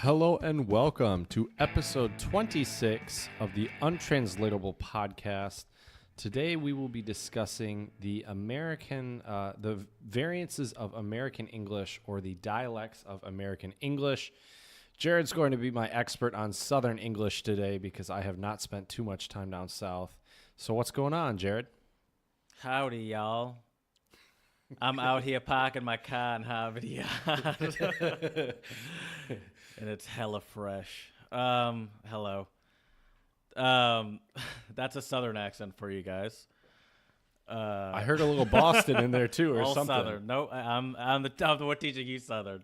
Hello and welcome to episode 26 of the Untranslatable podcast. Today we will be discussing the variances of American English, or the dialects of American English. Jared's going to be my expert on Southern English today because I have not spent too much time down south. So what's going on, Jared? Howdy, y'all. I'm out here parking my car in Harvard Yard. And it's hella fresh. Hello. That's a Southern accent for you guys. I heard a little Boston in there too, or all something. Southern. No, I'm the one teaching you Southern.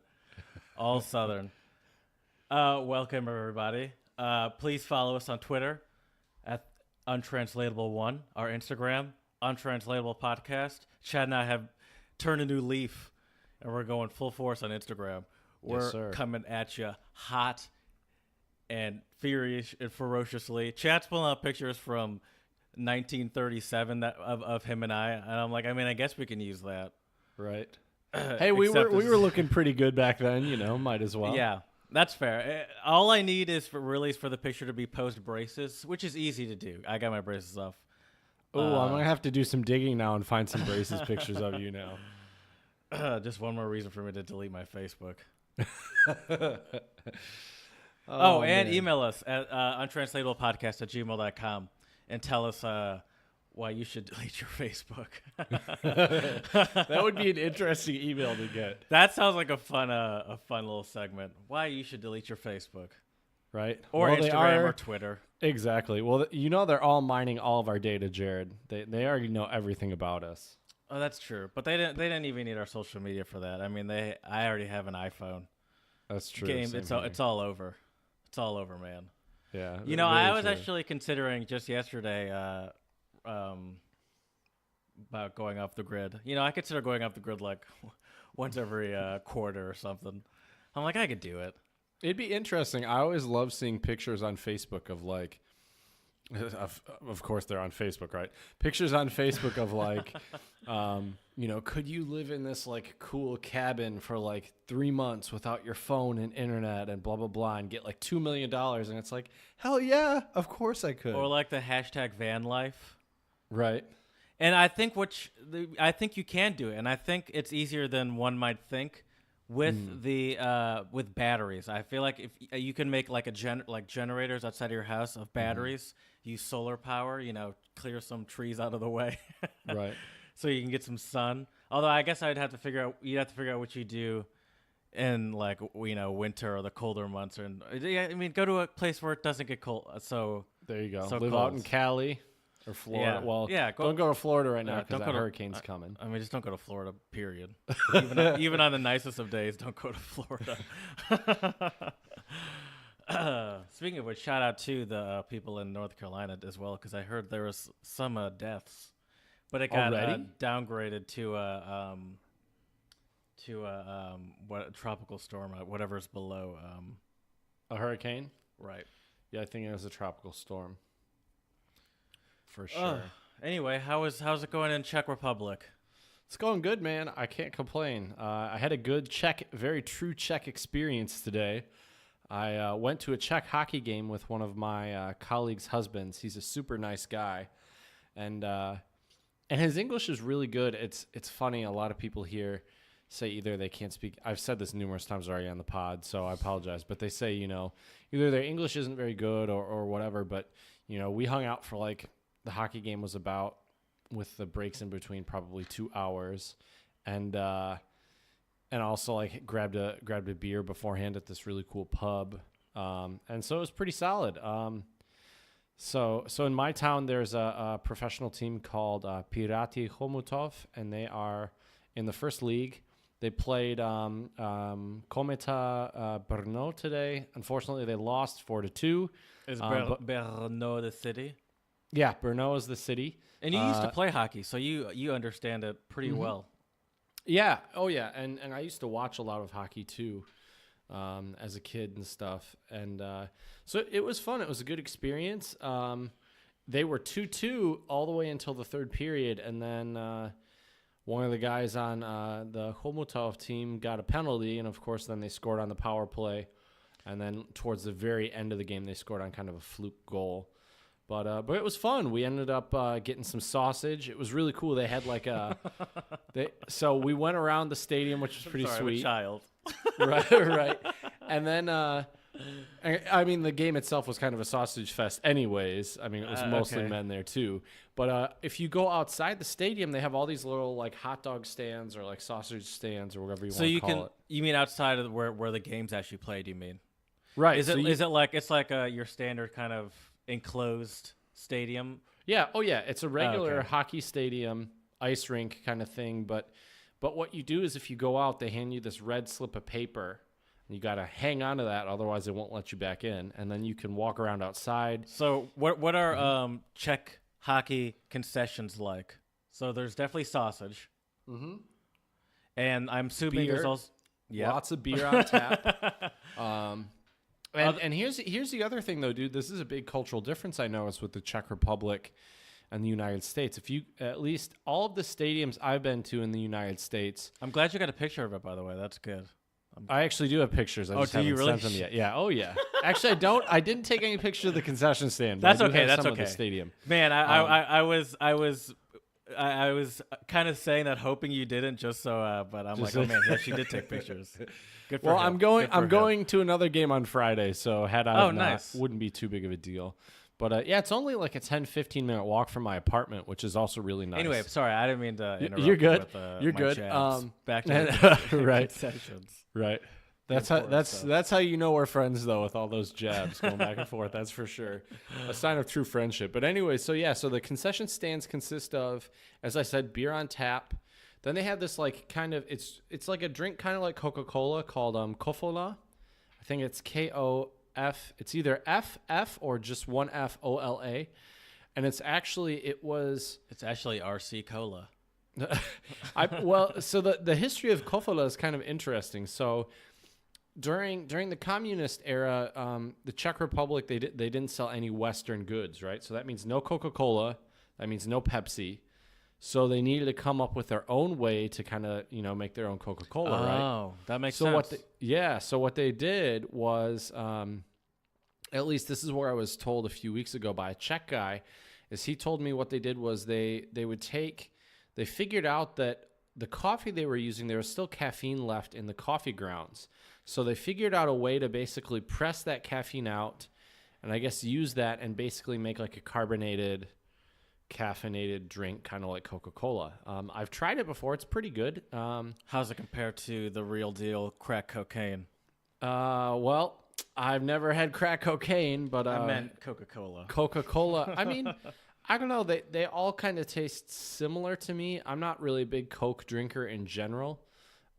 All Southern. Welcome everybody. Please follow us on Twitter at Untranslatable1, our Instagram, Untranslatable Podcast. Chad and I have turned a new leaf, and we're going full force on Instagram. We're coming at you hot and furious and ferociously. Chad's pulling out pictures from 1937 of him and I'm like, I guess we can use that. Right. Hey, we were looking pretty good back then, might as well. Yeah, that's fair. All I need is for the picture to be post braces, which is easy to do. I got my braces off. Oh, I'm going to have to do some digging now and find some braces pictures of you now. Just one more reason for me to delete my Facebook. And email us at untranslatablepodcast@gmail.com and tell us why you should delete your Facebook. That would be an interesting email to get. That sounds like a fun little segment. Why you should delete your Facebook, right? Or Instagram or Twitter. Exactly. Well, they're all mining all of our data, Jared. They already know everything about us. Oh, that's true. But they didn't even need our social media for that. I already have an iPhone. That's true. It's all over. It's all over, man. Yeah. I was actually considering just yesterday about going off the grid. I consider going off the grid like once every quarter or something. I'm like, I could do it. It'd be interesting. I always love seeing pictures on Facebook of like, of course they're on Facebook, right? Pictures on Facebook of like, could you live in this like cool cabin for like 3 months without your phone and internet and blah, blah, blah, and get like $2 million. And it's like, hell yeah, of course I could. Or like the hashtag van life. Right. And I think I think you can do it. And I think it's easier than one might think with with batteries. I feel like if you can make like generators outside of your house of batteries, use solar power, clear some trees out of the way. Right. So you can get some sun. Although I guess you'd have to figure out what you do in like winter or the colder months. Go to a place where it doesn't get cold. So there you go. So live out in Cali or Florida. Yeah. Well, don't go to Florida right now because that hurricane's coming. Just don't go to Florida. Period. even on the nicest of days, don't go to Florida. Speaking of which, shout out to the people in North Carolina as well, because I heard there was some deaths. But it got downgraded to a tropical storm, whatever's below. A hurricane? Right. Yeah, I think it was a tropical storm. For sure. Anyway, how's it going in Czech Republic? It's going good, man. I can't complain. I had a good very true Czech experience today. I went to a Czech hockey game with one of my colleagues' husbands. He's a super nice guy. And his English is really good. It's funny. A lot of people here say either they can't speak. I've said this numerous times already on the pod, so I apologize. But they say, either their English isn't very good or whatever. But, we hung out for like the hockey game was about, with the breaks in between, probably 2 hours. And also like grabbed a beer beforehand at this really cool pub. And so it was pretty solid. So in my town, there's a professional team called Pirati Chomutov, and they are in the first league. They played Kometa Brno today. Unfortunately, they lost 4-2. Is Brno the city? Yeah, Brno is the city. And you used to play hockey, so you understand it pretty well. Yeah. Oh, yeah. And I used to watch a lot of hockey, too, as a kid and stuff. And so it was fun. It was a good experience. They were 2-2 all the way until the third period. And then one of the guys on the Chomutov team got a penalty. And, of course, then they scored on the power play. And then towards the very end of the game, they scored on kind of a fluke goal. But it was fun. We ended up getting some sausage. It was really cool. They had like a so we went around the stadium, which was pretty sweet. I'm a child. Right. And then I mean, the game itself was kind of a sausage fest anyways. I mean, it was mostly men there too. But if you go outside the stadium, they have all these little like hot dog stands or like sausage stands or whatever you want to call it. You mean outside of where the game's actually played, you mean? Right. Is it like it's like your standard kind of enclosed stadium? Yeah. Oh, yeah. It's a regular hockey stadium, ice rink kind of thing. But what you do is if you go out, they hand you this red slip of paper. And you got to hang on to that, otherwise they won't let you back in. And then you can walk around outside. So what are Czech hockey concessions like? So there's definitely sausage. Mm-hmm. And I'm assuming there's also lots of beer on tap. And here's the other thing, though, dude. This is a big cultural difference I noticed with the Czech Republic and the United States. If you, at least all of the stadiums I've been to in the United States. I'm glad you got a picture of it, by the way. That's good. I actually do have pictures. I just haven't sent them yet. Yeah. Oh, yeah. Actually, I didn't take any pictures of the concession stand. That's okay. That's okay. Of the stadium. Man, I was kind of saying that, hoping you didn't, just so. But I'm like, oh man, yeah, she did take pictures. Good for him. I'm going to another game on Friday, so had I not, wouldn't be too big of a deal. But yeah, it's only like a 10-15 minute walk from my apartment, which is also really nice. Anyway, sorry, I didn't mean to interrupt. You're good. With, You're good. Back to right. concessions. Right. That's how you know we're friends, though, with all those jabs going back and forth. That's for sure. A sign of true friendship. But anyway, so the concession stands consist of, as I said, beer on tap. Then they have this like kind of it's like a drink kind of like Coca-Cola called Kofola. I think it's K-O-F. It's either F or just one F, O-L-A. And it's actually RC Cola. So the history of Kofola is kind of interesting. So during the communist era, the Czech Republic they didn't sell any Western goods, right? So that means no Coca-Cola, that means no Pepsi. So they needed to come up with their own way to kind of make their own Coca-Cola, right? Oh, that makes sense. So what they did was, at least this is where I was told a few weeks ago by a Czech guy, is he told me what they did was they figured out that the coffee they were using, there was still caffeine left in the coffee grounds. So they figured out a way to basically press that caffeine out and I guess use that and basically make like a caffeinated drink, kind of like Coca-Cola. I've tried it before. It's pretty good. How's it compared to the real deal crack cocaine? Well, I've never had crack cocaine, but I meant Coca-Cola. Coca-Cola. I mean, I don't know. They all kind of taste similar to me. I'm not really a big Coke drinker in general.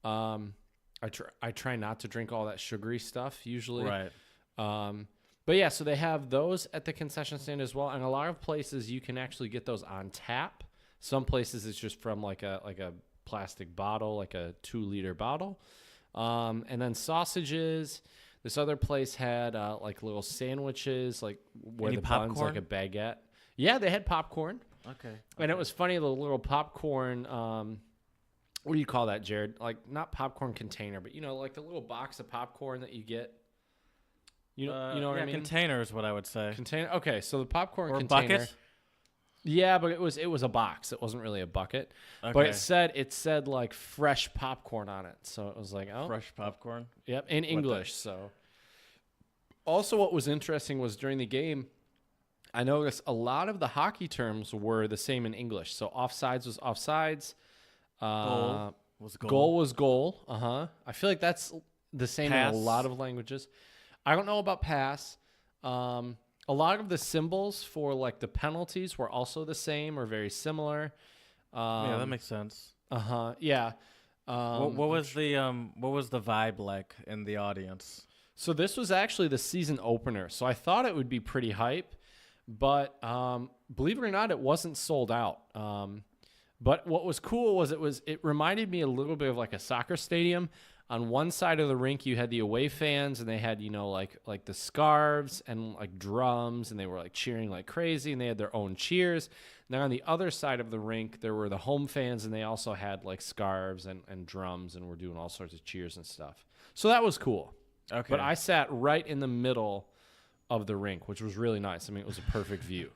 I try not to drink all that sugary stuff usually. Right. But yeah, so they have those at the concession stand as well, and a lot of places you can actually get those on tap. Some places it's just from like a plastic bottle, like a 2-liter bottle. And then sausages. This other place had like little sandwiches, like where the bun's like a baguette. Yeah, they had popcorn. Okay. And it was funny, the little popcorn, what do you call that, Jared? Like, not popcorn container, but, like the little box of popcorn that you get. You know what I mean? Container is what I would say. Container? Okay, so the popcorn or container. Bucket? Yeah, but it was a box. It wasn't really a bucket. Okay. But it said like fresh popcorn on it. So it was like, oh. Fresh popcorn? Yep, in English. So also what was interesting was during the game, I noticed a lot of the hockey terms were the same in English. So offsides was offsides. Goal was goal. Goal was goal. Uh-huh. I feel like that's the same Pass. in a lot of languages. I don't know about pass. A lot of the symbols for like the penalties were also the same or very similar. Yeah, that makes sense. Uh-huh. Yeah. What was the vibe like in the audience? So this was actually the season opener. So I thought it would be pretty hype, but believe it or not, it wasn't sold out. But what was cool was it reminded me a little bit of like a soccer stadium. On one side of the rink, you had the away fans, and they had, like the scarves and like drums, and they were like cheering like crazy, and they had their own cheers. Now on the other side of the rink, there were the home fans, and they also had like scarves and drums, and were doing all sorts of cheers and stuff. So that was cool. Okay. But I sat right in the middle of the rink, which was really nice. I mean, it was a perfect view.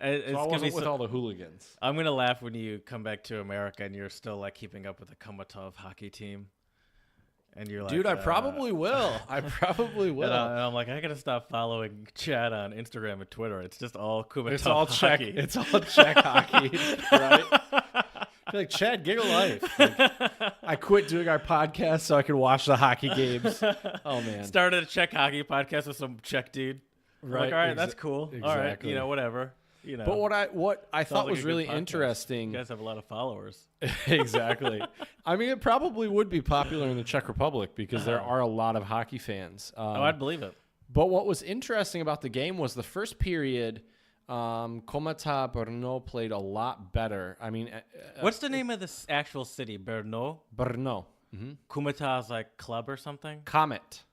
It's So I gonna wasn't be with all the hooligans. I'm gonna laugh when you come back to America and you're still like keeping up with the Komatov hockey team, and you're like, Dude, I probably will. I probably will. And I'm like, I gotta stop following Chad on Instagram and Twitter. It's just all Komatov It's all Czech. hockey. It's all Czech hockey, right? I feel like, Chad, get a life. Like, I quit doing our podcast so I could watch the hockey games. Oh man, Started a Czech hockey podcast with some Czech dude. I'm like, all right, that's cool. All right, exactly. whatever. But what I thought like was a good really podcast. interesting. You guys have a lot of followers. Exactly. I mean, it probably would be popular in the Czech Republic because there are a lot of hockey fans. I'd believe it. But what was interesting about the game was the first period, Komata Brno played a lot better. I mean, What's the name of this actual city? Brno? Brno. Kumata's like club or something? Comets,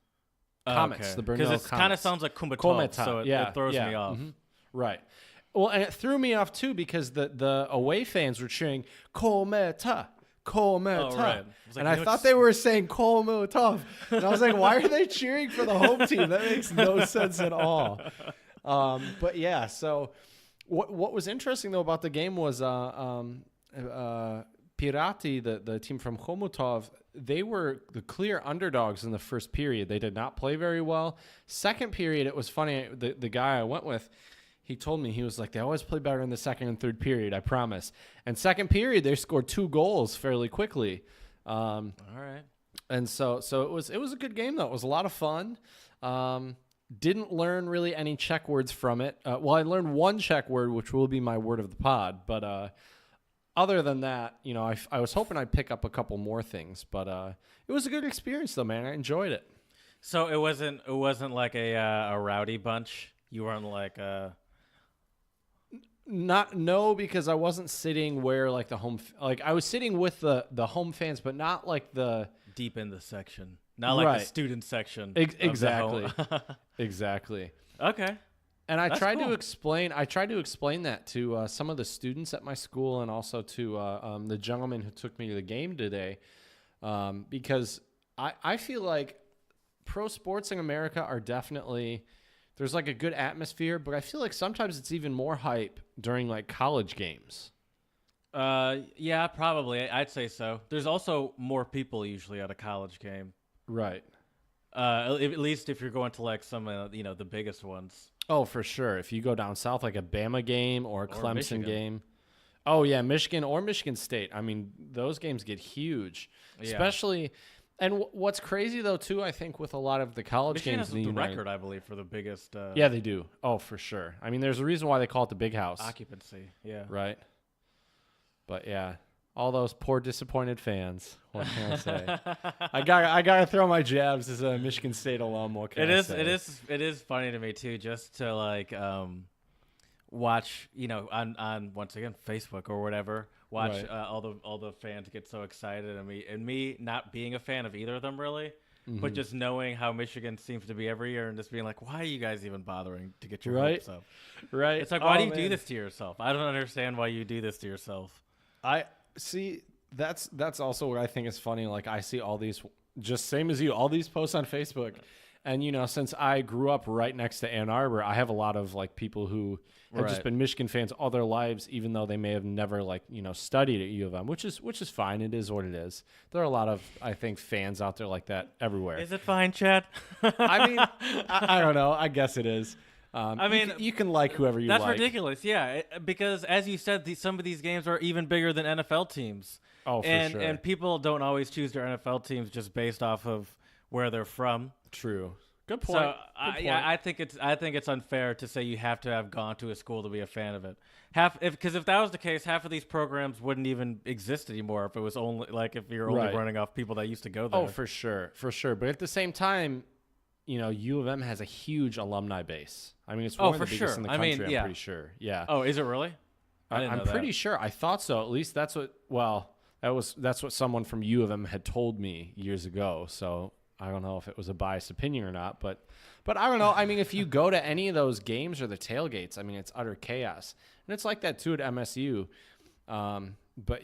the Brno Because it kind of sounds like Kumatov, so it throws me off. Right. Well, and it threw me off too because the away fans were cheering Kometa. Kometa. Oh, right. And I thought they were saying Komotov. And I was like, why are they cheering for the home team? That makes no sense at all. But yeah, so what was interesting though about the game was Pirati, the team from Chomutov, they were the clear underdogs in the first period. They did not play very well. Second period, it was funny. The guy I went with, he told me, he was like, they always play better in the second and third period, I promise. And second period, they scored 2 goals fairly quickly. All right. And so it was a good game, though. It was a lot of fun. Didn't learn really any Czech words from it. Well, I learned one Czech word, which will be my word of the pod. But other than that, I was hoping I'd pick up a couple more things. But it was a good experience, though, man. I enjoyed it. So it wasn't like a rowdy bunch. You weren't like No, because I wasn't sitting where like the home, like I was sitting with the home fans, but not like the deep in the section, not like the student section. Exactly, exactly. Okay. And I That's tried cool. to explain. I tried to explain that to some of the students at my school, and also to the gentleman who took me to the game today, because I feel like pro sports in America are definitely. There's like a good atmosphere, but I feel like sometimes it's even more hype during like college games. Yeah, probably. I'd say so. There's also more people usually at a college game. Right. At least if you're going to like some, the biggest ones. Oh, for sure. If you go down south, like a Bama game or a Clemson Michigan. game. Oh, yeah, Michigan or Michigan State. I mean, those games get huge, especially. And what's crazy, though, too, I think, with a lot of the college Michigan games has in the the United... record, I believe, for the biggest Yeah, they do. Oh, for sure. I mean, there's a reason why they call it the Big House. occupancy. Yeah. Right? But, yeah, all those poor, disappointed fans. What can I say? I gotta throw my jabs as a Michigan State alum. What can I say? It is funny to me, too, just to, like, watch, on once again, Facebook or whatever, watch Right. all the fans get so excited, and me not being a fan of either of them really, but just knowing how Michigan seems to be every year and just being like, why are you guys even bothering to get your Right. hopes up? Right? It's like, why do you do man. this to yourself? I don't understand why you do this to yourself. I see. That's also what I think is funny. Like I see all these, just same as you, all these posts on Facebook, and since I grew up right next to Ann Arbor, I have a lot of like people who have just Right. been Michigan fans all their lives, even though they may have never studied at U of M, which is fine. It is what it is. There are a lot of I think fans out there like that everywhere. Is it fine, Chad? I mean, I don't know. I guess it is. I mean, you can like whoever you That's like. ridiculous, yeah. Because as you said, some of these games are even bigger than NFL teams. Oh, for and sure. and people don't always choose their NFL teams just based off of where they're from. True. Good point. So Good yeah, point. I think it's unfair to say you have to have gone to a school to be a fan of it. Because if that was the case, half of these programs wouldn't even exist anymore. If it was only like if you're only Right. running off people that used to go there. Oh, for sure. But at the same time, U of M has a huge alumni base. I mean, it's one of the for biggest sure. in the I country. mean, I'm yeah. pretty sure. Yeah. Oh, is it really? I didn't I'm know that. pretty sure. I thought so. At least that's what. Well, that's what someone from U of M had told me years ago. So I don't know if it was a biased opinion or not, but I don't know. I mean, if you go to any of those games or the tailgates, I mean, it's utter chaos, and it's like that too at MSU. But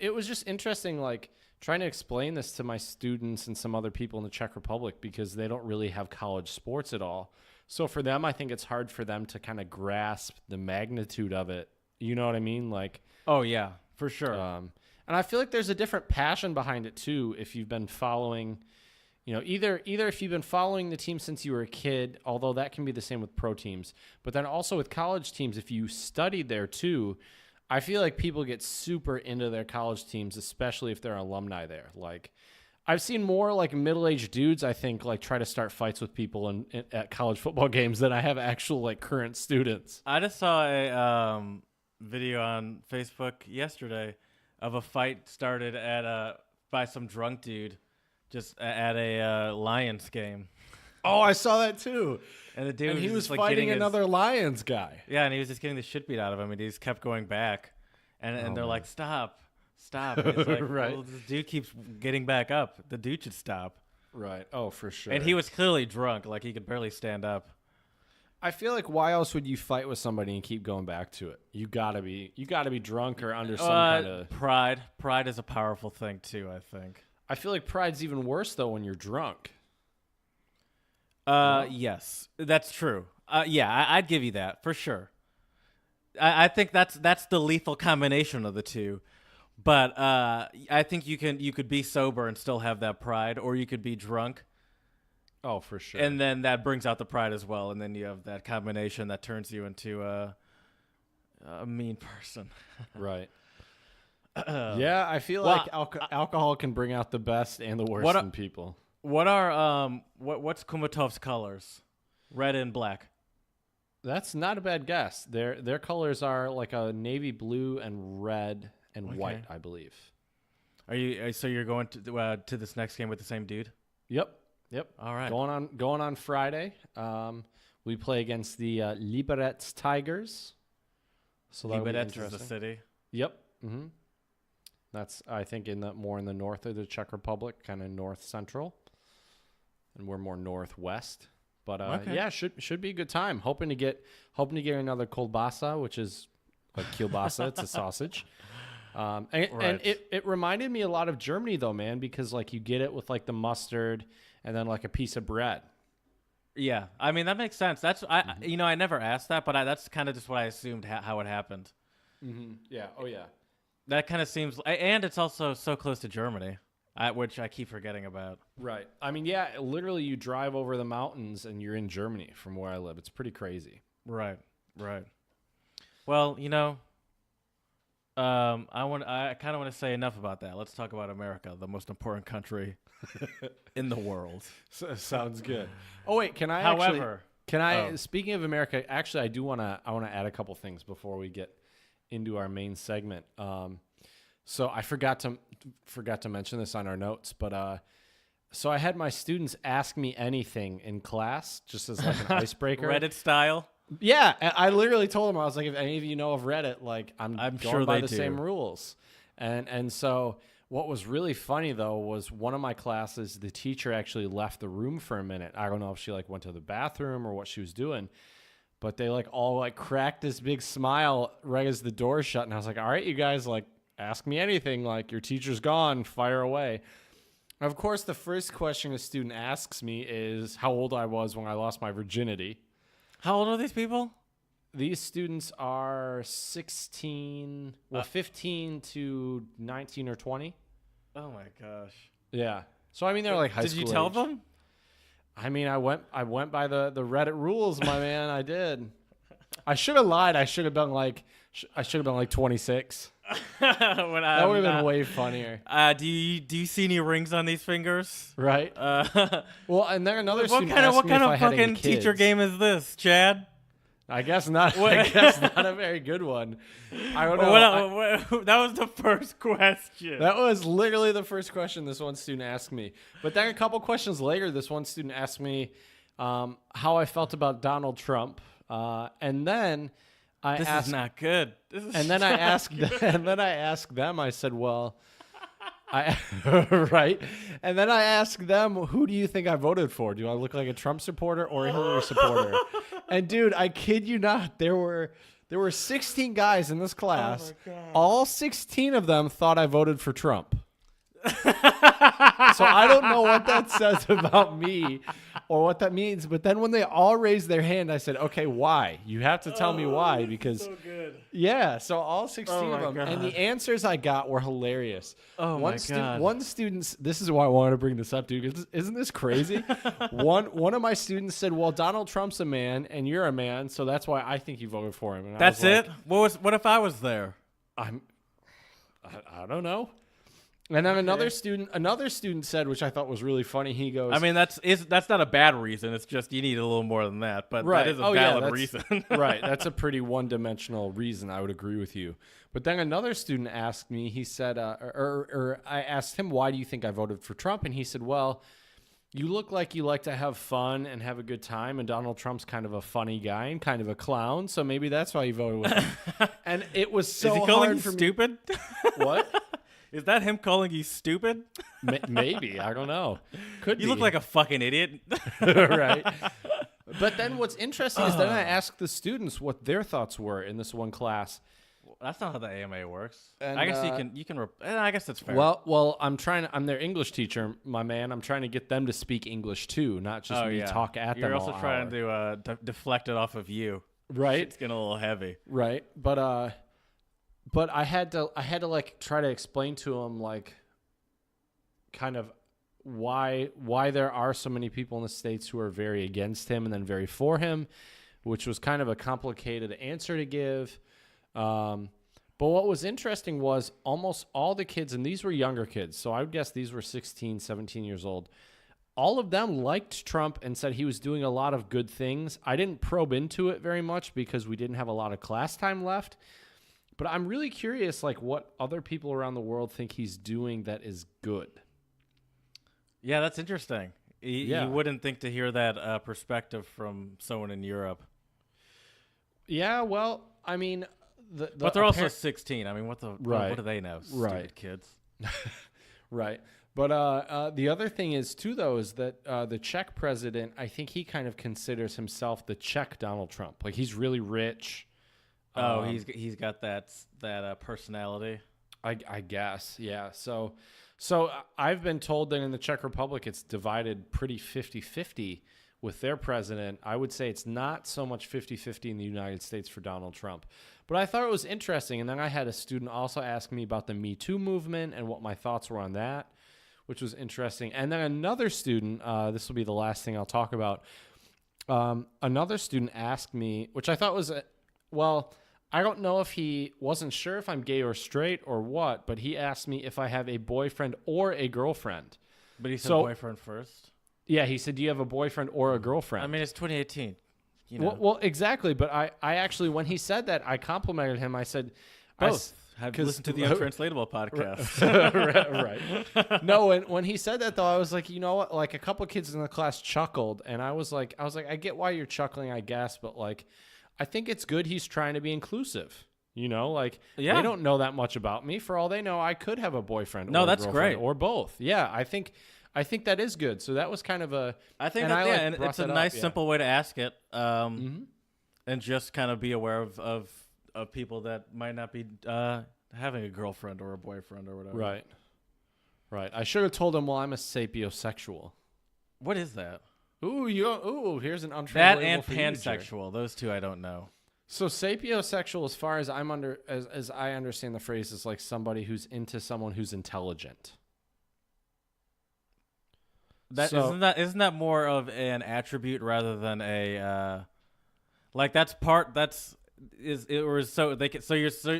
it was just interesting, like trying to explain this to my students and some other people in the Czech Republic because they don't really have college sports at all. So for them, I think it's hard for them to kind of grasp the magnitude of it. You know what I mean? Like, oh yeah, for sure. And I feel like there's a different passion behind it too. If you've been following, either if you've been following the team since you were a kid, although that can be the same with pro teams, but then also with college teams, if you studied there too, I feel like people get super into their college teams, especially if they're alumni there. Like, I've seen more like middle-aged dudes, I think, like try to start fights with people at college football games than I have actual like current students. I just saw a video on Facebook yesterday of a fight started by some drunk dude just at a Lions game. Oh, I saw that too. And the dude he was like fighting another Lions guy. Yeah, and he was just getting the shit beat out of him, and he just kept going back. And they're like, stop. And he's like, right. Well, this dude keeps getting back up. The dude should stop. Right. Oh, for sure. And he was clearly drunk, like he could barely stand up. I feel like why else would you fight with somebody and keep going back to it? You gotta be drunk or under some kind of pride. Pride is a powerful thing too, I think. I feel like pride's even worse though when you're drunk. Yes, that's true. Yeah, I'd give you that for sure. I think that's the lethal combination of the two. But I think you could be sober and still have that pride, or you could be drunk. Oh, for sure. And then that brings out the pride as well, and then you have that combination that turns you into a mean person. Right. Yeah, I feel like alcohol can bring out the best and the worst in people. What are what's Kumatov's colors? Red and black. That's not a bad guess. Their colors are like a navy blue and red and white, I believe. Are you so you're going to this next game with the same dude? Yep. All right. Going on Friday. We play against the Liberec Tigers. So Liberec is the city. Yep. Mm-hmm. That's I think more in the north of the Czech Republic, kind of north central, and we're more northwest. But yeah, should be a good time. Hoping to get another Coldbasa, which is like kielbasa. It's a sausage. And it reminded me a lot of Germany though, man, because like you get it with like the mustard and then like a piece of bread. Yeah, I mean that makes sense. That's I never asked that, but that's kind of just what I assumed how it happened. Mm-hmm. Yeah. Oh yeah. That kind of seems, and it's also so close to Germany, which I keep forgetting about. Right. I mean, yeah, literally you drive over the mountains and you're in Germany from where I live. It's pretty crazy. Right. Well, I kind of want to say enough about that. Let's talk about America, the most important country in the world. Sounds good. Oh wait, speaking of America, actually I want to add a couple things before we get into our main segment. So I forgot to mention this on our notes, but so I had my students ask me anything in class just as like an icebreaker. Reddit style? Yeah, I literally told them, I was like, if any of you know of Reddit, like I'm going sure by they the do. same rules. And so what was really funny though was one of my classes, the teacher actually left the room for a minute. I don't know if she like went to the bathroom or what she was doing, but they like all like cracked this big smile right as the door shut. And I was like, all right, you guys, like ask me anything, like your teacher's gone, fire away. Of course, the first question a student asks me is how old I was when I lost my virginity. How old are these people? These students are 16, 15 to 19 or 20. Oh my gosh. Yeah. So I mean, they're like high school. Did you tell age. them? I mean, I went by the Reddit rules, my man. I did. I should have lied. I should have been like 26. That would have been way funnier. Do you see any rings on these fingers? Right. Well, and then another student what asked kind me of if I had any fucking teacher kids. game is this, Chad? I guess not. I guess not a very good one. I don't know. That was the first question. That was literally the first question this one student asked me. But then a couple questions later, this one student asked me how I felt about Donald Trump, and then This is not good. And then I asked them. I said, "Well, right." And then I asked them, "Who do you think I voted for? Do I look like a Trump supporter or a Hillary supporter?" And dude, I kid you not, there were 16 guys in this class. Oh my God. All 16 of them thought I voted for Trump. So I don't know what that says about me or what that means. But then when they all raised their hand, I said, okay, why? You have to tell me why, because so good. yeah, so all 16 Oh of my them. God. And the answers I got were hilarious. Oh my God. One student, this is why I wanted to bring this up, dude. 'Cause isn't this crazy? one of my students said, well, Donald Trump's a man and you're a man, so that's why I think you voted for him. And That's I was it? What if I was there? I don't know. And then another student said, which I thought was really funny. He goes, I mean, that's not a bad reason. It's just you need a little more than that. But right. that is a Oh, yeah, valid that's- reason. right. That's a pretty one-dimensional reason. I would agree with you. But then another student asked me, he said, or I asked him, why do you think I voted for Trump? And he said, well, you look like you like to have fun and have a good time. And Donald Trump's kind of a funny guy and kind of a clown. So maybe that's why you voted with him. And it was so Is he calling hard you for stupid? me. What? Is that him calling you stupid? Maybe. I don't know. Could be. You look like a fucking idiot. Right. But then what's interesting is then I asked the students what their thoughts were in this one class. That's not how the AMA works. And, I guess you can. I guess that's fair. Well, I'm their English teacher, my man. I'm trying to get them to speak English too, not just me talk at them. You're also all trying hour. to deflect it off of you. Right. It's getting a little heavy. Right. But I had to like try to explain to him like kind of why there are so many people in the States who are very against him and then very for him, which was kind of a complicated answer to give. But what was interesting was almost all the kids, and these were younger kids, so I would guess these were 16, 17 years old. All of them liked Trump and said he was doing a lot of good things. I didn't probe into it very much because we didn't have a lot of class time left. But I'm really curious, like, what other people around the world think he's doing that is good. Yeah, that's interesting. You wouldn't think to hear that perspective from someone in Europe. Yeah, well, I mean, but they're also 16. I mean, what do they know? Right. Stupid kids. Right. But the other thing is, too, though, is that the Czech president, I think he kind of considers himself the Czech Donald Trump. Like, he's really rich. Oh, he's got that personality. I guess, yeah. So I've been told that in the Czech Republic it's divided pretty 50-50 with their president. I would say it's not so much 50-50 in the United States for Donald Trump. But I thought it was interesting, and then I had a student also ask me about the Me Too movement and what my thoughts were on that, which was interesting. And then another student, this will be the last thing I'll talk about, another student asked me, which I thought was, I don't know if he wasn't sure if I'm gay or straight or what, but he asked me if I have a boyfriend or a girlfriend. But he said boyfriend first? Yeah, he said, do you have a boyfriend or a girlfriend? I mean, it's 2018. You know. Well, exactly. But I actually, when he said that, I complimented him. I said, both. Have listened to the Untranslatable podcast. Right. No, when he said that, though, I was like, you know what? Like, a couple kids in the class chuckled, and I was like, I get why you're chuckling, I guess, but like, I think it's good he's trying to be inclusive. You know, like, they don't know that much about me. For all they know, I could have a boyfriend or a girlfriend great. Or both. Yeah, I think that is good. So that was kind of a... I think and it's a nice, simple way to ask it. And just kind of be aware of people that might not be having a girlfriend or a boyfriend or whatever. Right. I should have told him, well, I'm a sapiosexual. What is that? Here's an untranslatable that and for pansexual. Those two I don't know. So sapiosexual, as far as as I understand the phrase, is like somebody who's into someone who's intelligent. Isn't that more of an attribute rather than a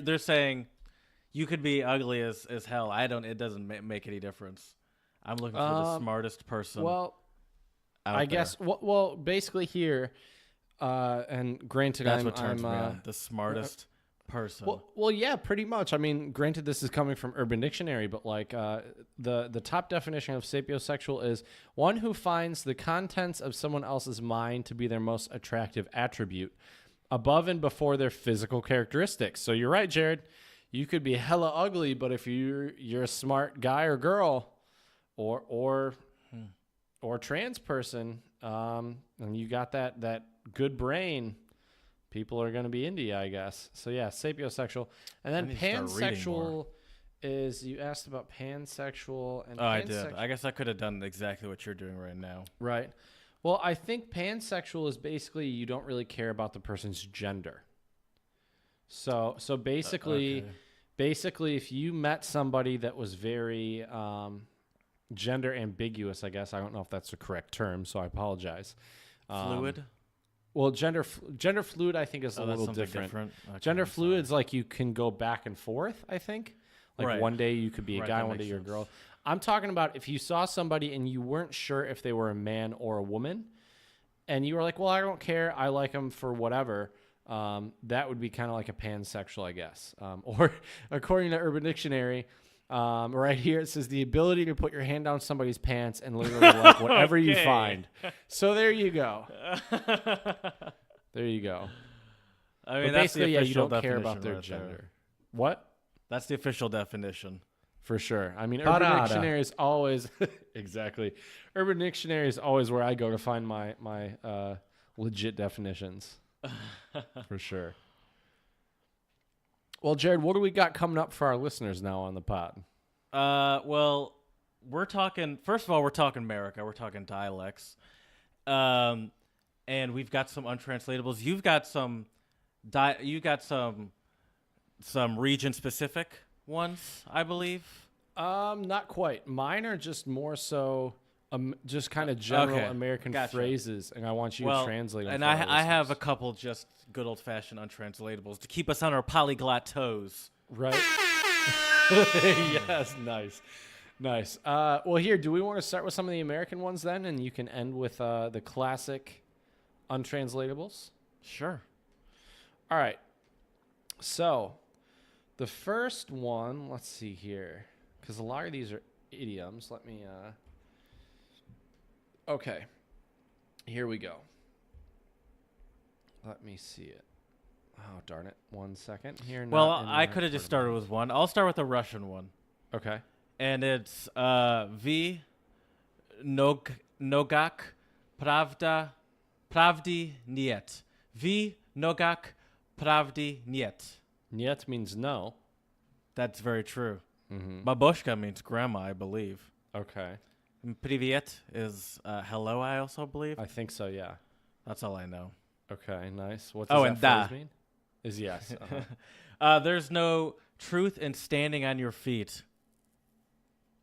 they're saying you could be ugly as hell. It doesn't make any difference. I'm looking for the smartest person. Well, I guess. Well, basically here, and granted, that's what turns me on. The smartest person. Well, yeah, pretty much. I mean, granted, this is coming from Urban Dictionary, but like the top definition of sapiosexual is one who finds the contents of someone else's mind to be their most attractive attribute, above and before their physical characteristics. So you're right, Jared. You could be hella ugly, but if you're a smart guy or girl, or trans person, and you got that good brain, people are going to be into you, I guess. So yeah, sapiosexual. And then pansexual is you asked about pansexual and I did. I guess I could have done exactly what you're doing right now. Right. Well, I think pansexual is basically you don't really care about the person's gender. So basically, if you met somebody that was very gender ambiguous, I guess I don't know if that's the correct term, so I apologize. Fluid. Well, gender fluid, I think, is a little different. Okay, Gender fluid is like you can go back and forth, I think. Like Right. one day you could be a guy, that one day makes you're a sense. girl. I'm talking about if you saw somebody and you weren't sure if they were a man or a woman, and you were like, well, I don't care. I like them for whatever. That would be kind of like a pansexual, I guess. Or according to Urban Dictionary, right here it says the ability to put your hand down somebody's pants and literally like whatever you Okay. find. So there you go. There you go. I mean, But that's the basically, yeah, you official don't care about definition their right there. gender. What? That's the official definition. For sure. I mean, Urban Parada. Dictionary is always exactly. Urban Dictionary is always where I go to find my legit definitions. For sure. Well, Jared, what do we got coming up for our listeners now on the pod? Well, we're talking. First of all, we're talking America. We're talking dialects, and we've got some untranslatables. You've got some. You got some region specific ones, I believe. Not quite. Mine are just more so, just kind of general Okay, American gotcha. phrases, and I want you to translate them. And for our I have a listeners. couple just good old fashioned untranslatables to keep us on our polyglot toes. Right. Yes, nice. Well, here, do we want to start with some of the American ones then, and you can end with the classic untranslatables? Sure. All right. So, the first one, let's see here, because a lot of these are idioms. Let me. Okay. Here we go. Let me see it. Oh, darn it. 1 second here. Well, not in I the could have just recording. started with one. I'll start with the Russian one. Okay. And it's V Nogak Pravdi Niet. V Nogak Pravdi Niet. Niet means no. That's very true. Mm-hmm. Babushka means grandma, I believe. Okay. And Privyet is hello, I also believe. I think so, yeah. That's all I know. Okay, nice. What Oh, does and that da. phrase mean? Is yes. Uh-huh. There's no truth in standing on your feet.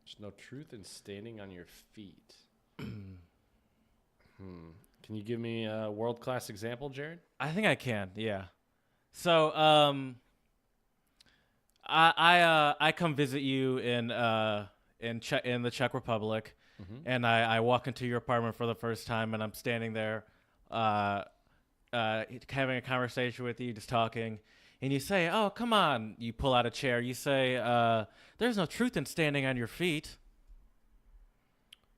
There's no truth in standing on your feet. Can you give me a world-class example, Jared? I think I can, yeah. So, I come visit you in the Czech Republic, and I walk into your apartment for the first time, and I'm standing there, having a conversation with you, just talking, and you say, "Oh, come on!" You pull out a chair. You say, "There's no truth in standing on your feet."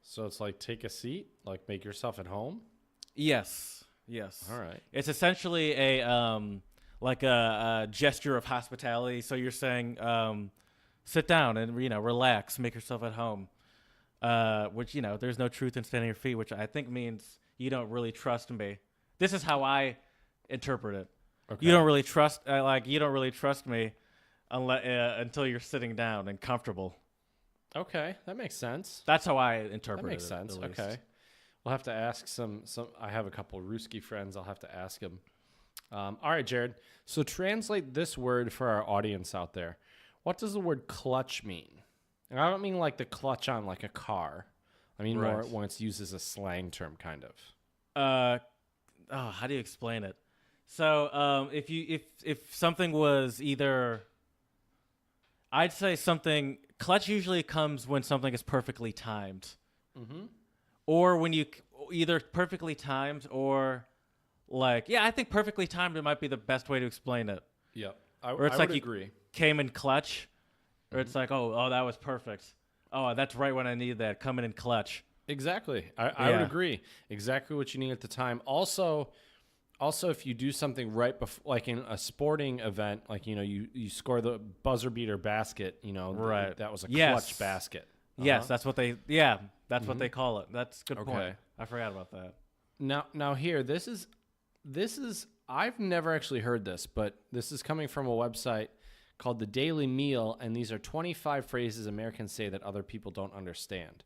So it's like take a seat, like make yourself at home. Yes. All right. It's essentially a gesture of hospitality. So you're saying, sit down and relax, make yourself at home. Which there's no truth in standing on your feet, which I think means you don't really trust me. This is how I interpret it. Okay. You don't really trust me until you're sitting down and comfortable. Okay, that makes sense. That's how I interpret it. That makes sense. at least. Okay. We'll have to ask some. I have a couple Ruski friends. I'll have to ask them. All right, Jared. So translate this word for our audience out there. What does the word clutch mean? And I don't mean like the clutch on like a car. I mean more Right. when it's used as a slang term, kind of. How do you explain it? So, if something was either, I'd say something. Clutch usually comes when something is perfectly timed, or when you either perfectly timed or I think perfectly timed. It might be the best way to explain it. Yep. Or it's I like would you agree. came in clutch, or it's like oh that was perfect. Oh, that's right when I need that. Coming in clutch. Exactly. I would Yeah. agree. Exactly what you need at the time. Also, if you do something right before, like in a sporting event, like, you score the buzzer beater basket, Right. that was a Yes. clutch basket. Yes, that's what they. That's what they call it. That's a good point. Okay. I forgot about that. Now here, this is, I've never actually heard this, but this is coming from a website called The Daily Meal, and these are 25 phrases Americans say that other people don't understand.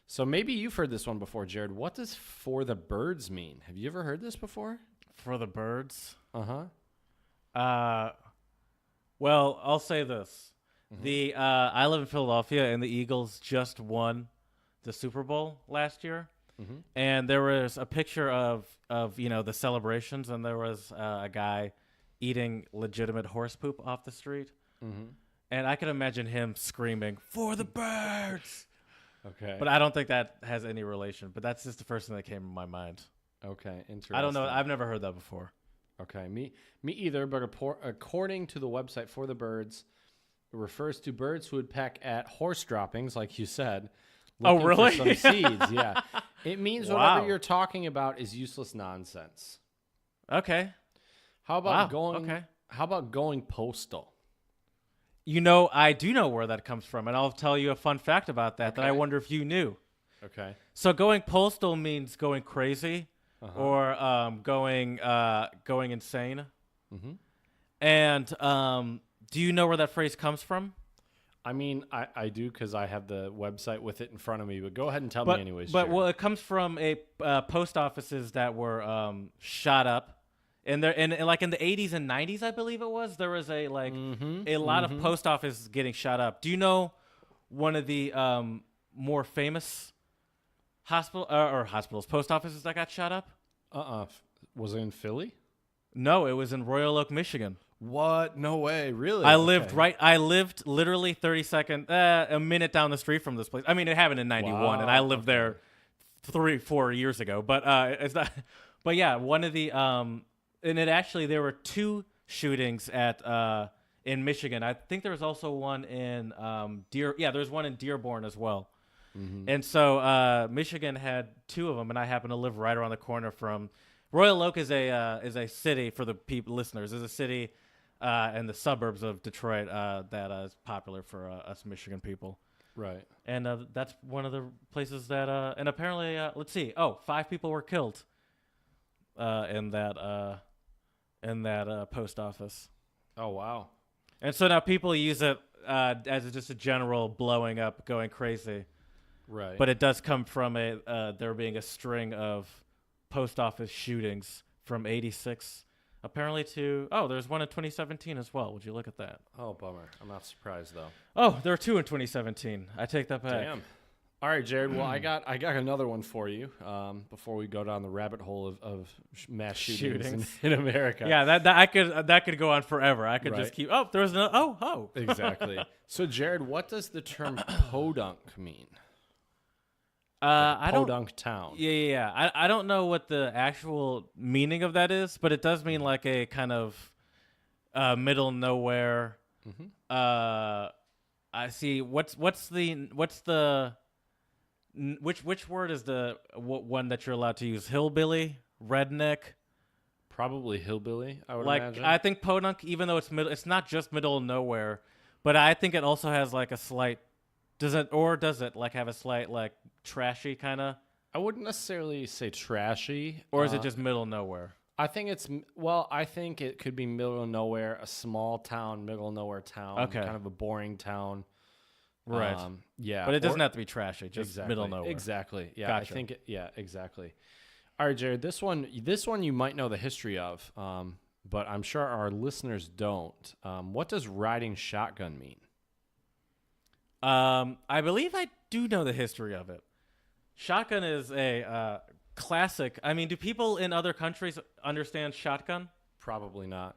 So maybe you've heard this one before, Jared. What does "for the birds" mean? Have you ever heard this before? For the birds? Uh-huh. Well, I'll say this. I live in Philadelphia, and the Eagles just won the Super Bowl last year. And there was a picture of the celebrations, and there was a guy eating legitimate horse poop off the street. And I can imagine him screaming, "For the birds!" Okay. But I don't think that has any relation. But that's just the first thing that came in my mind. Okay, interesting. I don't know. I've never heard that before. Okay, me either, but according to the website For the Birds, it refers to birds who would peck at horse droppings, like you said. Oh, really? For some seeds, yeah. It means whatever you're talking about is useless nonsense. Okay. How about going postal? I do know where that comes from, and I'll tell you a fun fact about that that I wonder if you knew. Okay. So going postal means going crazy or going insane. And do you know where that phrase comes from? I mean, I do because I have the website with it in front of me, but go ahead and tell me anyways. But it comes from a post offices that were shot up. And like in the 80s and 90s, I believe it was, there was a lot of post offices getting shot up. Do you know one of the more famous hospitals, post offices that got shot up? Was it in Philly? No, it was in Royal Oak, Michigan. What? No way. Really? I lived literally a minute down the street from this place. I mean, it happened in 91 and I lived there 3-4 years ago, but it's not, but yeah, one of the, and there were 2 shootings in Michigan. I think there was also one in there's one in Dearborn as well. And so Michigan had 2 of them, and I happen to live right around the corner from Royal Oak. Is a city for the listeners. Is a city in the suburbs of Detroit that is popular for us Michigan people. Right. And that's one of the places that and apparently let's see. 5 people were killed in that post office. Oh wow. And so now people use it as just a general blowing up, going crazy. Right. But it does come from there being a string of post office shootings from 86 apparently to there's one in 2017 as well. Would you look at that? Oh, bummer. I'm not surprised though. Oh, there were 2 in 2017. I take that back. Damn. All right, Jared. Well, I got another one for you before we go down the rabbit hole of mass shootings. In America. Yeah, that could go on forever. I could just keep. Oh, there's no. Exactly. So, Jared, what does the term podunk mean? Podunk town. Yeah. I don't know what the actual meaning of that is, but it does mean like a kind of middle nowhere. I see. Which word is the one that you're allowed to use? Hillbilly, redneck. Probably hillbilly. I would imagine. I think podunk, even though it's not just middle of nowhere, but I think it also has like a slight. Does it like have a slight like trashy kind of? I wouldn't necessarily say trashy. Or is it just middle of nowhere? I think I think it could be middle of nowhere, a small town, middle of nowhere town. Okay. Kind of a boring town. Right. Yeah. But it doesn't have to be trashy, just exactly, middle of nowhere. Exactly. Yeah. Gotcha. I think exactly. All right, Jared, this one you might know the history of, but I'm sure our listeners don't. What does riding shotgun mean? I believe I do know the history of it. Shotgun is a classic. I mean, do people in other countries understand shotgun? Probably not.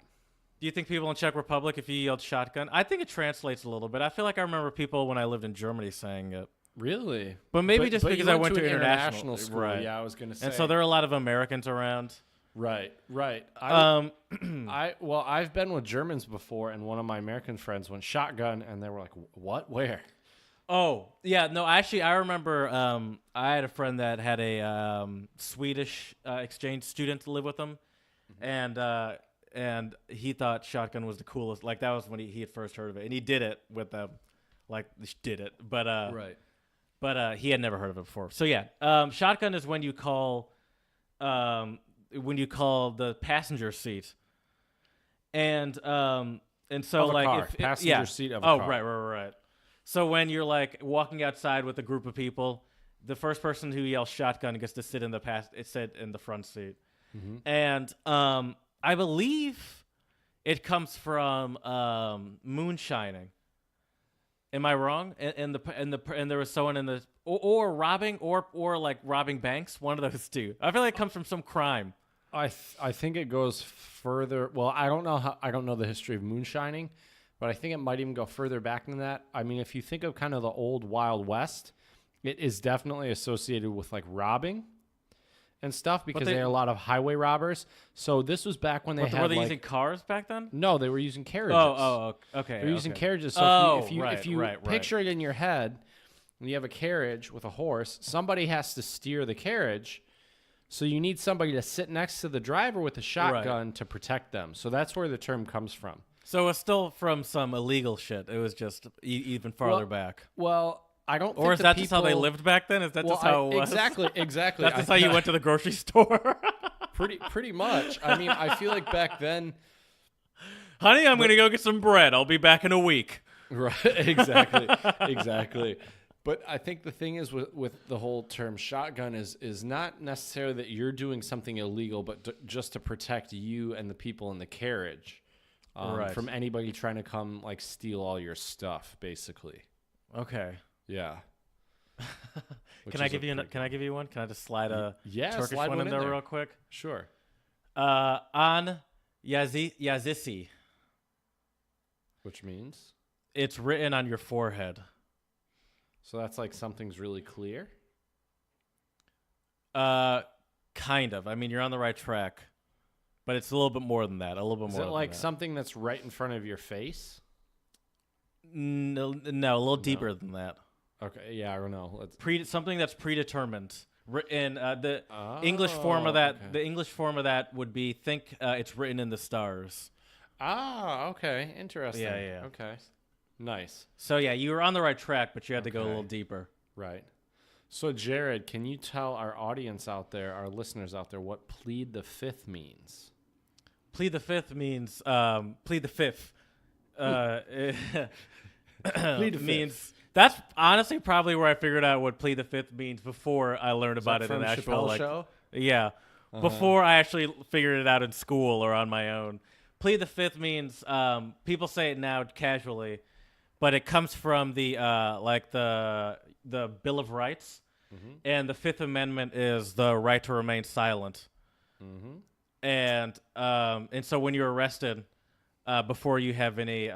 Do you think people in Czech Republic, if you yelled shotgun? I think it translates a little bit. I feel like I remember people when I lived in Germany saying it. Really? But maybe just because I went to international school. Right. Yeah, I was going to say. And so there are a lot of Americans around. Right. I've been with Germans before, and one of my American friends went shotgun, and they were like, "What? Where?" Oh, yeah. No, actually, I remember I had a friend that had a Swedish exchange student to live with him, and he thought shotgun was the coolest. Like, that was when he had first heard of it, and he did it with them. Like, did it. But right. But he had never heard of it before. So, yeah, shotgun is when you call the passenger seat. And And so Of a like car. if Passenger seat of a oh, car. right. So when you're like walking outside with a group of people, the first person who yells shotgun gets to sit in the front seat. Mm-hmm. And I believe it comes from moonshining. Am I wrong? And there was someone in the or robbing or like robbing banks. One of those two. I feel like it comes from some crime. I think it goes further. Well, I don't know the history of moonshining, but I think it might even go further back than that. I mean, if you think of kind of the old Wild West, it is definitely associated with like robbing and stuff because they had a lot of highway robbers. So this was back when they had were they using cars back then? No, they were using carriages. Okay. They're using carriages. So if you right. picture it in your head, and you have a carriage with a horse, somebody has to steer the carriage. So you need somebody to sit next to the driver with a shotgun to protect them. So that's where the term comes from. So it's still from some illegal shit. It was just even farther back. Well, I don't. Or is that just how they lived back then? Is that just how it was? Exactly. That's just how you went to the grocery store. pretty much. I mean, I feel like back then. Honey, I'm gonna go get some bread. I'll be back in a week. Right. Exactly. But I think the thing is with the whole term shotgun is not necessarily that you're doing something illegal, but just to protect you and the people in the carriage from anybody trying to come like steal all your stuff, basically. Okay. Yeah. Can I give you one? Can I just slide a Turkish one in there real quick? Sure. An yazisi, which means it's written on your forehead. So that's like something's really clear? Kind of. I mean, you're on the right track, but it's a little bit more than that. Is it like something that's right in front of your face? No, a little deeper than that. Okay, yeah, I don't know. Something that's predetermined. In the English form of that, the English form of that would be it's written in the stars. Ah, okay, interesting. Yeah. Okay. Nice. So, yeah, you were on the right track, but you had to go a little deeper. Right. So, Jared, can you tell our audience out there, our listeners out there, what plead the fifth means? Plead the fifth means plead the fifth. Plead the means fifth. That's honestly probably where I figured out what plead the fifth means before I learned about it in actual show? Yeah. Before I actually figured it out in school or on my own. Plead the fifth means people say it now casually, but it comes from the Bill of Rights, and the Fifth Amendment is the right to remain silent. And so when you're arrested, before you have any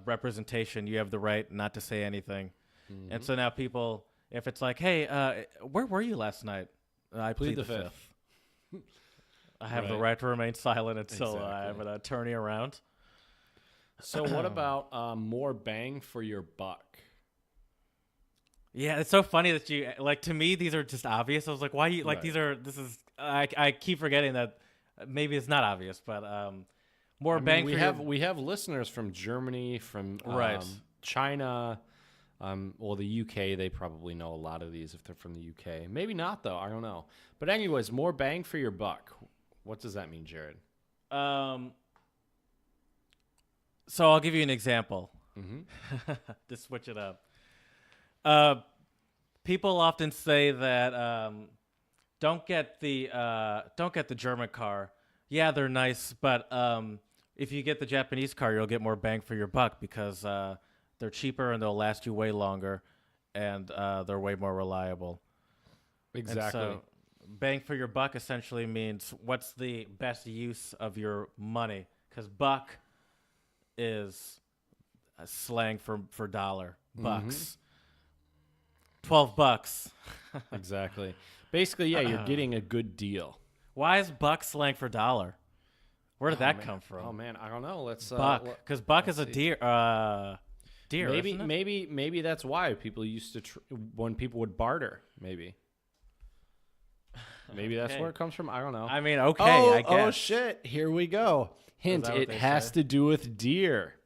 representation, you have the right not to say anything. And so now people, if it's like, hey, where were you last night? I plead the fifth. I have the right to remain silent until I have an attorney around. So what about more bang for your buck? Yeah, it's so funny that you like. To me, these are just obvious. I was like, why you like these are? This is. I keep forgetting that maybe it's not obvious, but more bang. We have listeners from Germany, from China. Well, the UK, they probably know a lot of these if they're from the UK. Maybe not though. I don't know. But anyways, more bang for your buck. What does that mean, Jared? So I'll give you an example. To switch it up. People often say that don't get the German car. Yeah, they're nice, but if you get the Japanese car, you'll get more bang for your buck because they're cheaper and they'll last you way longer, and they're way more reliable. Exactly. And so bang for your buck essentially means what's the best use of your money, because buck is a slang for dollar. Bucks. $12. Exactly. Basically, yeah, you're getting a good deal. Why is buck slang for dollar? Where did that come from? Oh man, I don't know. Let's buck, because buck is a deer. Deer. Maybe that's why people used to when people would barter. Maybe that's where it comes from. I don't know. I mean, I guess. Oh shit! Here we go. Hint: it has to do with deer.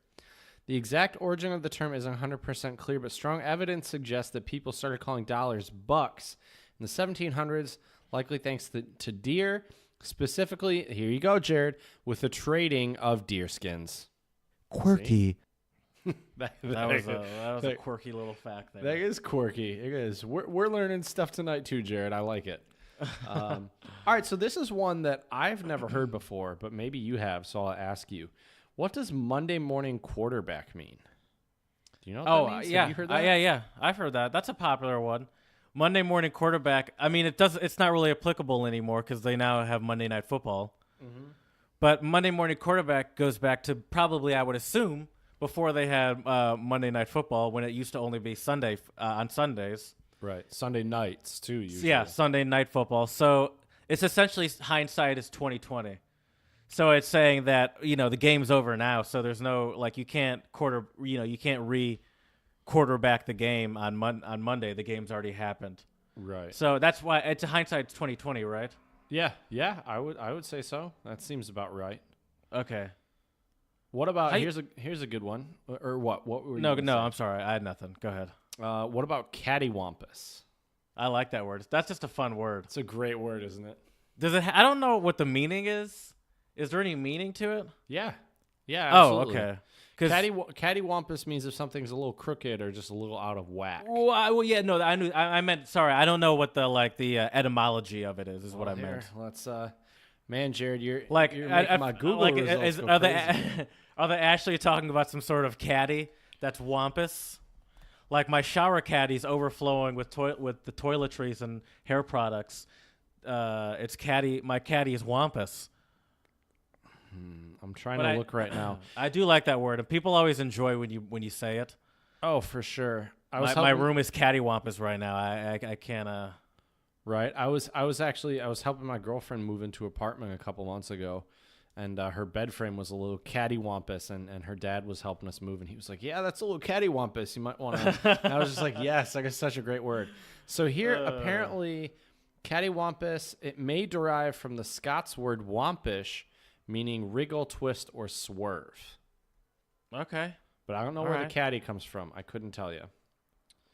The exact origin of the term isn't 100% clear, but strong evidence suggests that people started calling dollars bucks in the 1700s, likely thanks to deer. Specifically, here you go, Jared, with the trading of deer skins. Quirky. That was a quirky little fact there. That is quirky. It is. We're learning stuff tonight too, Jared. I like it. All right, so this is one that I've never heard before, but maybe you have, so I'll ask you. What does Monday morning quarterback mean? Do you know what that means? Yeah. Have you heard that? Yeah. I've heard that. That's a popular one. Monday morning quarterback. I mean, it's not really applicable anymore because they now have Monday Night Football. Mm-hmm. But Monday morning quarterback goes back to probably, I would assume, before they had Monday Night Football, when it used to only be Sunday on Sundays. Right. Sunday nights too. Usually. Yeah, Sunday Night Football. So it's essentially hindsight is 2020. So it's saying that, the game's over now. So there's no, you can't quarterback the game on Monday. The game's already happened. Right. So that's why it's hindsight's 2020, right? Yeah. I would say so. That seems about right. Okay. What about here's a good one. Or what? What were you No, say? I'm sorry. I had nothing. Go ahead. What about cattywampus? I like that word. That's just a fun word. It's a great word, isn't it? Does it? I don't know what the meaning is. Is there any meaning to it? Yeah. Absolutely. Oh, okay. Cattywampus means if something's a little crooked or just a little out of whack. Well, yeah, no, I knew. I meant. Sorry, I don't know what the etymology of it is. Is what I meant. Let's. Man, Jared, you're making my Google results go crazy. Are they actually talking about some sort of caddy that's wampus? Like my shower caddy's overflowing with the toiletries and hair products. It's caddy. My caddy is wampus. I'm trying to look right now. I do like that word, and people always enjoy when you say it. Oh, for sure. My room is cattywampus right now. I can't. Right. I was helping my girlfriend move into an apartment a couple months ago, and her bed frame was a little cattywampus, and her dad was helping us move, and he was like, "Yeah, that's a little cattywampus. You might want to." And I was just like, "Yes, like it's such a great word." So here, apparently, cattywampus, it may derive from the Scots word wampish, meaning wriggle, twist, or swerve. Okay. But I don't know where the caddy comes from. I couldn't tell you.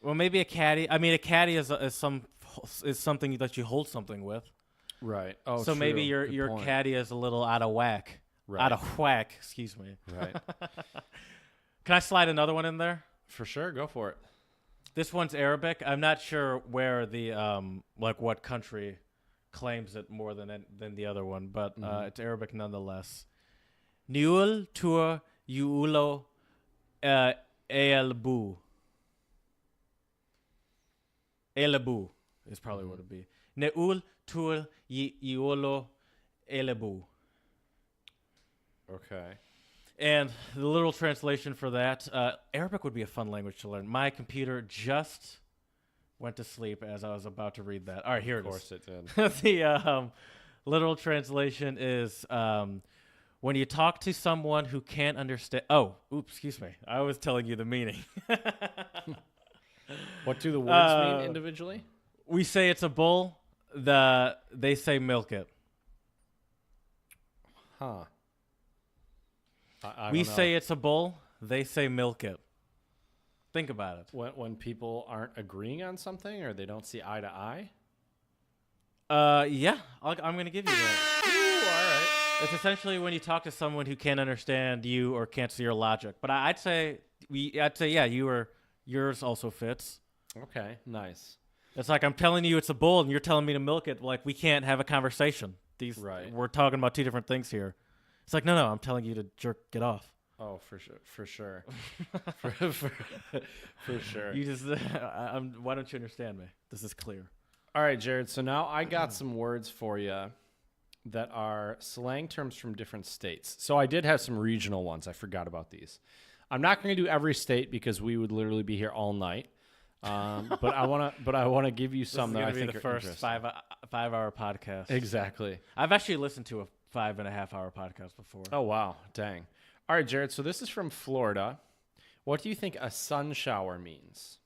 Well, maybe a caddy. I mean, a caddy is something that you hold something with. Right. Oh, so true. Maybe your caddy is a little out of whack. Right. Out of whack, excuse me. Right. Can I slide another one in there? For sure. Go for it. This one's Arabic. I'm not sure where the what country claims it more than the other one, but it's Arabic nonetheless. Niul tur yuulo elbu. Elebu is probably what it'd be. Neul tur yuulo elebu. Okay. And the literal translation for that, Arabic would be a fun language to learn. My computer just went to sleep as I was about to read that. All right, here it is. Of course it did. The literal translation is when you talk to someone who can't understand. Oh, oops, excuse me. I was telling you the meaning. What do the words mean individually? We say it's a bull. They say milk it. Huh. We say it's a bull. They say milk it. Think about it. When people aren't agreeing on something or they don't see eye to eye? Yeah. I'm going to give you that. Ooh, all right. It's essentially when you talk to someone who can't understand you or can't see your logic. But I'd say yeah, yours also fits. Okay, nice. It's like I'm telling you it's a bull and you're telling me to milk it. Like we can't have a conversation. We're talking about two different things here. It's like, no, I'm telling you to get off. Oh, for sure. for sure. You just, why don't you understand me? This is clear. All right, Jared. So now I got some words for you that are slang terms from different states. So I did have some regional ones. I forgot about these. I'm not going to do every state because we would literally be here all night. But I want to give you some that I think the are first interesting. 5-hour podcast. Exactly. I've actually listened to a 5.5-hour podcast before. Oh wow, dang! All right, Jared. So this is from Florida. What do you think a sun shower means?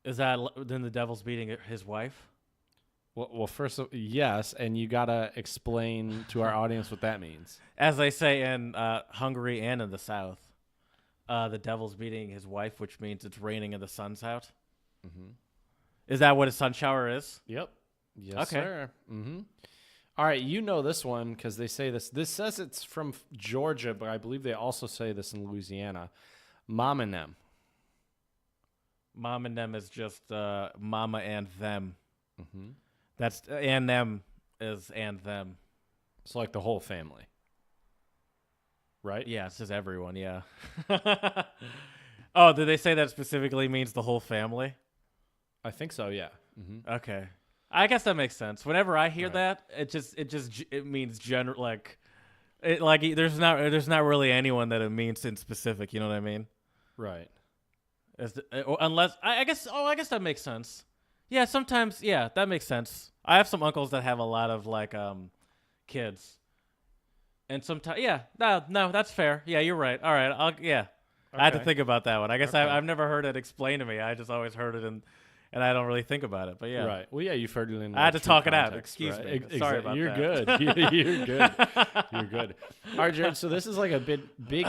Is that then the devil's beating his wife? Well, first, yes, and you gotta explain to our audience what that means. As they say in Hungary and in the South, the devil's beating his wife, which means it's raining and the sun's out. Mm-hmm. Is that what a sun shower is? Yep. Yes, sir. Mm-hmm. All right, you know this one because they say this. This says it's from Georgia, but I believe they also say this in Louisiana. Mom and them. Mom and them is just mama and them. Mm-hmm. That's and them is and them. It's like the whole family. Right? Yeah, it's just everyone, yeah. Oh, did they say that specifically means the whole family? I think so, yeah. Mm-hmm. Okay. I guess that makes sense. Whenever I hear that, it means general, like there's not really anyone that it means in specific, you know what I mean? Right. Unless I guess that makes sense. Yeah, sometimes that makes sense. I have some uncles that have a lot of like kids. And sometimes no, that's fair. Yeah, you're right. All right. I had to think about that one. I guess I've never heard it explained to me. I just always heard it and I don't really think about it. But yeah. Right. Well, yeah, you've heard it in I had to talk context, it out. Excuse right? me. Sorry about You're that. Good. You're good. You're good. All right, Jared. So this is like a big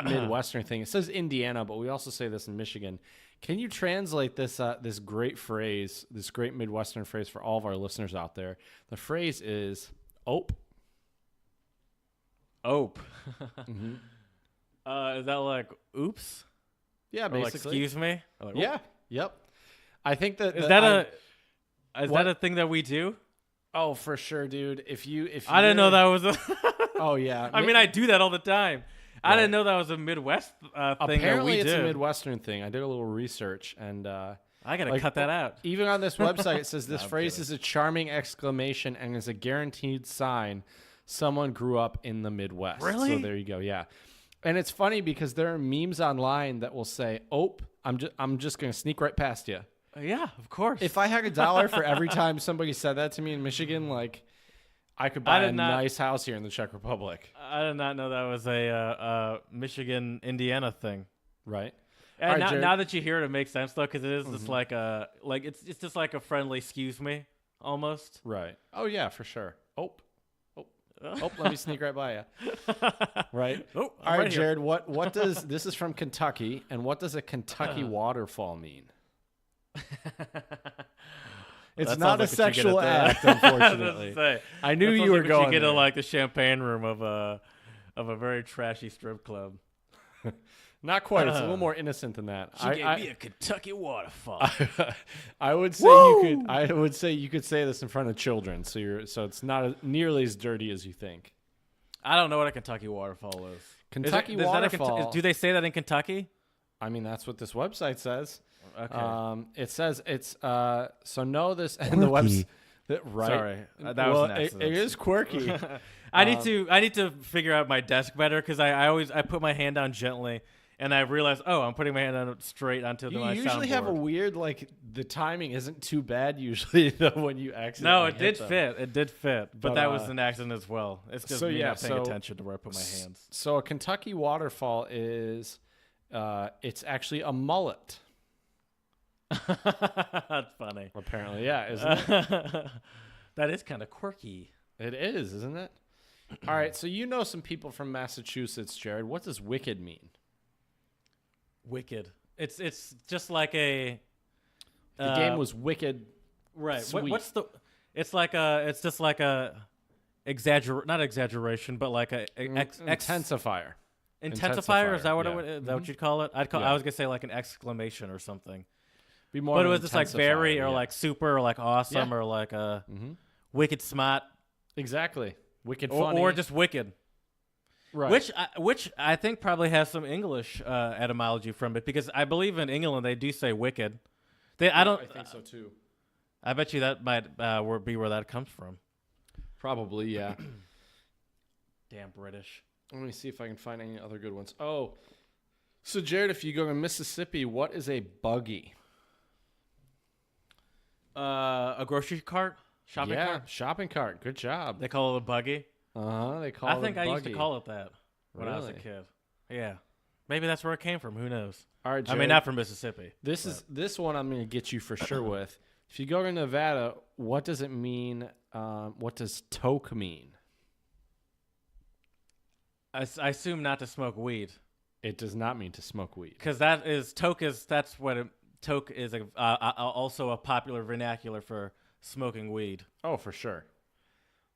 Midwestern thing. It says Indiana, but we also say this in Michigan. Can you translate this this great phrase, this great Midwestern phrase for all of our listeners out there? The phrase is "ope." Ope. Mm-hmm. Is that like oops? Yeah, Or like, basically. excuse me? Or like, Yeah. Yep. I think that Is that a thing that we do? Oh, for sure, dude. If I didn't know that was a Oh yeah. I mean, I do that all the time. I Right. didn't know that was a Midwest thing Apparently that we it's do. a Midwestern thing. I did a little research and I gotta like, cut that out. even on this website it says this No, I'm phrase kidding. is a charming exclamation and is a guaranteed sign someone grew up in the Midwest. Really? So there you go. Yeah. And it's funny because there are memes online that will say, "Ope, I'm just going to sneak right past you." Yeah, of course. If I had $1 for every time somebody said that to me in Michigan, like I could buy a nice house here in the Czech Republic. I did not know that was a Michigan, Indiana thing. Right? And All right, Jared. now that you hear it, it makes sense though, because it is just like it's just like a friendly "excuse me" almost. Right. Oh yeah, for sure. Ope. Oh, let me sneak right by you. Right. Oh, All I'm right, right here. Jared. What does this is from Kentucky, and what does a Kentucky waterfall mean? It's That not a sounds like what you get sexual at act, the- I was gonna unfortunately. say, I knew that you sounds were like what going You get there. to like the champagne room of a very trashy strip club. Not quite. It's a little more innocent than that. a Kentucky waterfall. I would say you could. I would say you could say this in front of children, so it's not nearly as dirty as you think. I don't know what a Kentucky waterfall is. Kentucky Is that waterfall. do they say that in Kentucky? I mean, that's what this website says. Okay. It says it's so know this and the website. Right. Sorry, that was an it accident. is quirky. I need to figure out my desk better because I always put my hand down gently and I realize I'm putting my hand down straight onto You my usually have a soundboard. weird the timing isn't too bad usually though when you accidentally No, it hit did them. fit. It did fit, but But, that was an accident as well. It's just so me yeah, not paying so- attention to where I put my hands. So a Kentucky waterfall is it's actually a mullet. That's funny. Apparently, yeah, isn't it? That is kind of quirky. It is, isn't it? All right, so you know some people from Massachusetts, Jared. What does wicked mean? Wicked. It's just like a. The game was wicked. right. sweet. What's the? It's just like a not exaggeration, but like a Intensifier. intensifier. Is that what yeah. is that what you'd call it? Yeah. I was gonna say like an exclamation or something. Be more But it of was an just like intensifier, very or yeah. like super or like awesome Yeah. or like a wicked smart Exactly. Wicked or, funny. or just wicked. right. Which I think probably has some English etymology from it because I believe in England they do say wicked. I think so too. I bet you that might be where that comes from. Probably, yeah. Damn British. Let me see if I can find any other good ones. Oh, so Jared, if you go to Mississippi, what is a buggy? A grocery cart, shopping cart. shopping cart. Good job. They call it a buggy. They call I it think a I buggy. used to call it that when I was a Really? kid. Yeah, maybe that's where it came from. Who knows? All right, I Jared. mean, not from Mississippi. This one I'm going to get you for sure with. If you go to Nevada, what does it mean? What does toke mean? I assume not to smoke weed It does not mean to smoke weed. because that's what toke is. Also a popular vernacular for smoking weed. Oh, for sure.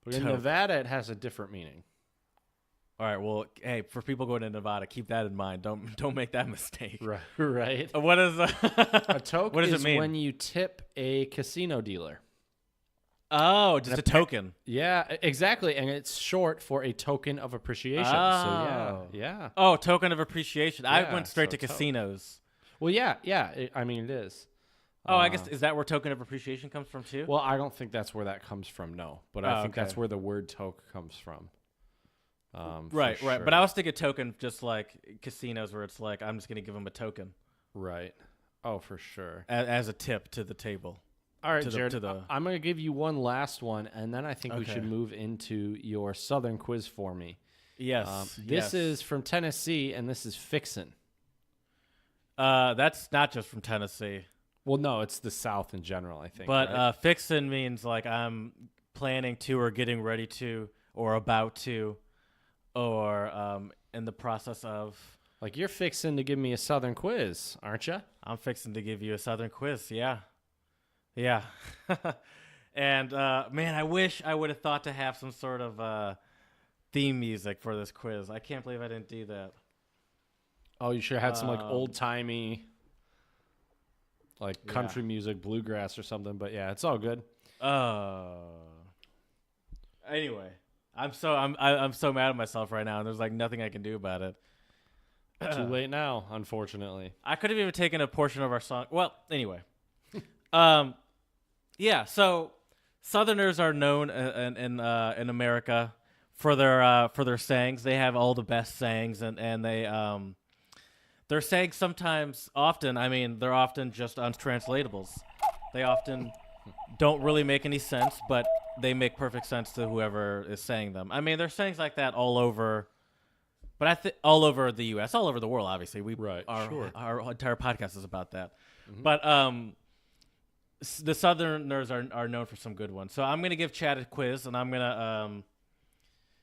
But in Nevada, it has a different meaning. All right. Well, hey, for people going to Nevada, keep that in mind. Don't make that mistake. Right. What is a toke? What does is it mean? When you tip a casino dealer. Oh, just a token. Yeah, exactly, and it's short for a token of appreciation. Oh. So yeah. Oh, token of appreciation. I Yeah, went straight so to casinos. Well, yeah. I mean, it is. Oh, I guess is that where token of appreciation comes from too? Well, I don't think that's where that comes from. No, but I think that's where the word toke comes from. Right. Sure. But I was thinking token just like casinos, where it's like I'm just gonna give them a token. Right. Oh, for sure. As a tip to the table. All right, Jared, I'm going to give you one last one, and then I think we Okay. should move into your Southern quiz for me. Yes. This is from Tennessee, and this is fixin'. That's not just from Tennessee. Well, no, it's the South in general, I think. But right? fixin' means like I'm planning to or getting ready to or about to or in the process of. Like you're fixing to give me a Southern quiz, aren't you? I'm fixing to give you a Southern quiz, yeah. Yeah. And, man, I wish I would have thought to have some sort of theme music for this quiz. I can't believe I didn't do that. Oh, you should have had some like old-timey like country music, bluegrass or something, but yeah, it's all good. Anyway, I'm so mad at myself right now, and there's like nothing I can do about it. Too late now, unfortunately. I could have even taken a portion of our song. Well, anyway. Yeah, so Southerners are known in America for their sayings. They have all the best sayings, and their sayings often, I mean, they're often just untranslatables. They often don't really make any sense, but they make perfect sense to whoever is saying them. I mean, there's sayings like that all over, but I think all over the U.S., all over the world. Obviously, our entire podcast is about that. Mm-hmm. But the Southerners are known for some good ones. So I'm going to give Chad a quiz, and I'm going to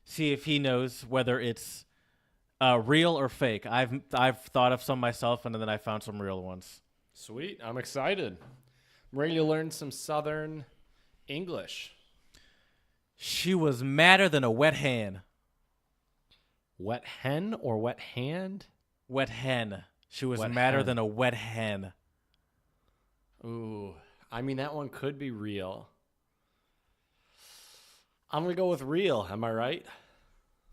see if he knows whether it's real or fake. I've thought of some myself, and then I found some real ones. Sweet. I'm excited. I'm ready to learn some Southern English. She was madder than a wet hen. Wet hen or wet hand? Wet hen. She was madder than a wet hen. Ooh. I mean, that one could be real. I'm going to go with real. Am I right?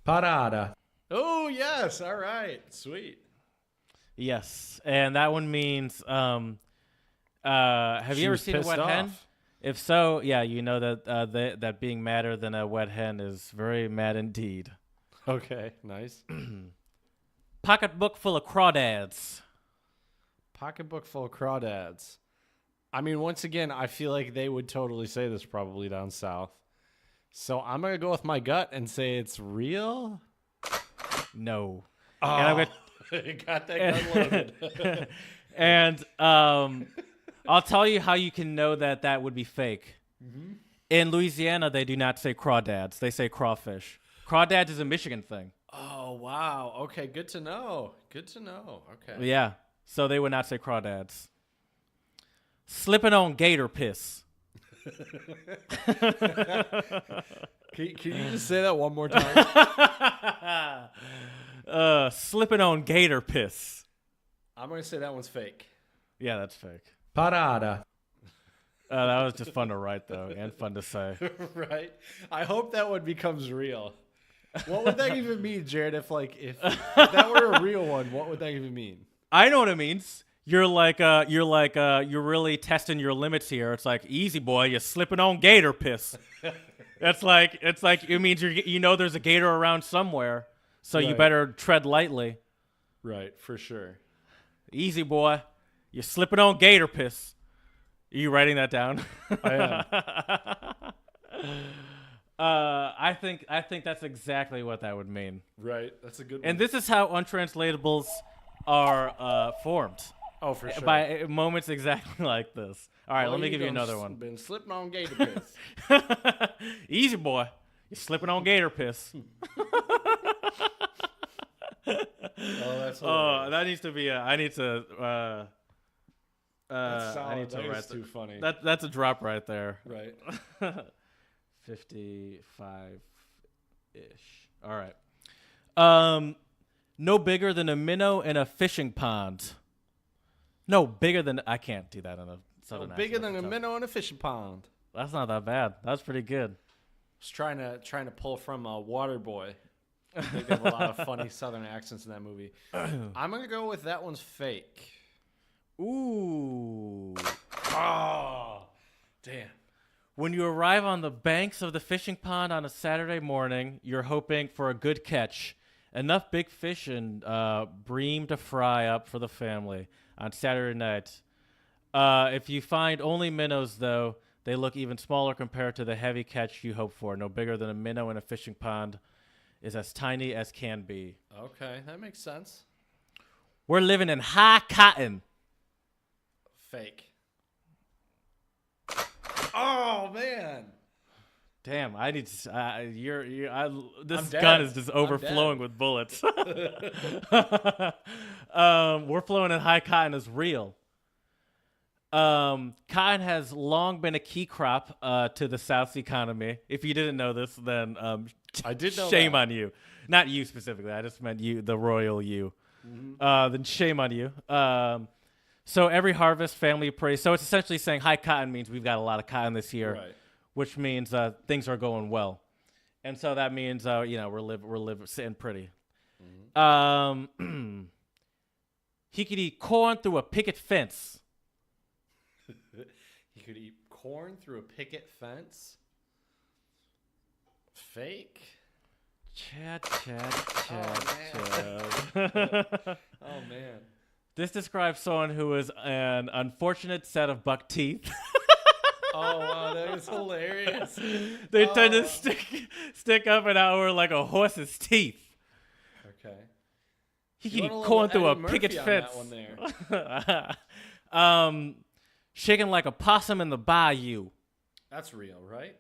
Parada. Oh, yes. All right. Sweet. Yes. And that one means, have you ever seen a wet hen? If so, yeah, you know that that being madder than a wet hen is very mad indeed. Okay. Nice. Pocketbook full of crawdads. Pocketbook full of crawdads. I mean, once again, I feel like they would totally say this probably down south. So I'm going to go with my gut and say it's real. No. Oh, and I'm gonna got that gun loaded. And I'll tell you how you can know that would be fake. Mm-hmm. In Louisiana, they do not say crawdads. They say crawfish. Crawdads is a Michigan thing. Oh, wow. Okay, good to know. Good to know. Okay. Yeah. So they would not say crawdads. Slipping on gator piss. Can you just say that one more time? Slipping on gator piss. I'm going to say that one's fake. Yeah, that's fake. Parada. That was just fun to write, though, and fun to say. Right? I hope that one becomes real. What would that even mean, Jared? If that were a real one, what would that even mean? I know what it means. You're really testing your limits here. It's like, easy boy, you're slipping on gator piss. It means there's a gator around somewhere, so you better tread lightly. Right, for sure. Easy boy, you're slipping on gator piss. Are you writing that down? I am. I think that's exactly what that would mean. Right, that's a good one. And this is how untranslatables are formed. Oh, for sure. By moments exactly like this. All right, let me give you another one. Been slipping on gator piss. Easy boy, you're slipping on gator piss. Oh, that's hilarious. That needs to be I need to that's solid. I need to that write is too funny. That's a drop right there. Right. 55-ish. All right. No bigger than a minnow in a fishing pond. No, bigger than... I can't do that in a southern accent. Bigger than a minnow in a fishing pond. That's not that bad. That's pretty good. Just trying to pull from Waterboy. They have a lot of funny southern accents in that movie. I'm going to go with that one's fake. Ooh. Oh, damn. When you arrive on the banks of the fishing pond on a Saturday morning, you're hoping for a good catch. Enough big fish and bream to fry up for the family on Saturday night. If you find only minnows, though, they look even smaller compared to the heavy catch you hope for. No bigger than a minnow in a fishing pond is as tiny as can be. Okay, that makes sense. We're living in high cotton. Fake. Oh, man. Damn, I need to. This dead. gun is just overflowing with bullets. We're flowing in high cotton is real. Cotton has long been a key crop to the South's economy. If you didn't know this, then I did know shame that. on you. Not you specifically. I just meant you, the royal you. Mm-hmm. Then shame on you. So every harvest, family prays. So it's essentially saying high cotton means we've got a lot of cotton this year, Right. which means things are going well, and so that means we're sitting pretty. Mm-hmm. He could eat corn through a picket fence. He could eat corn through a picket fence. Fake. Chad. Oh, man. This describes someone who is an unfortunate set of buck teeth. Oh, wow, that is hilarious. They tend to stick up and out like a horse's teeth. Okay. He You can eat went a corn little through a Eddie Murphy picket on fence. that one there. Shaking like a possum in the bayou. That's real, right?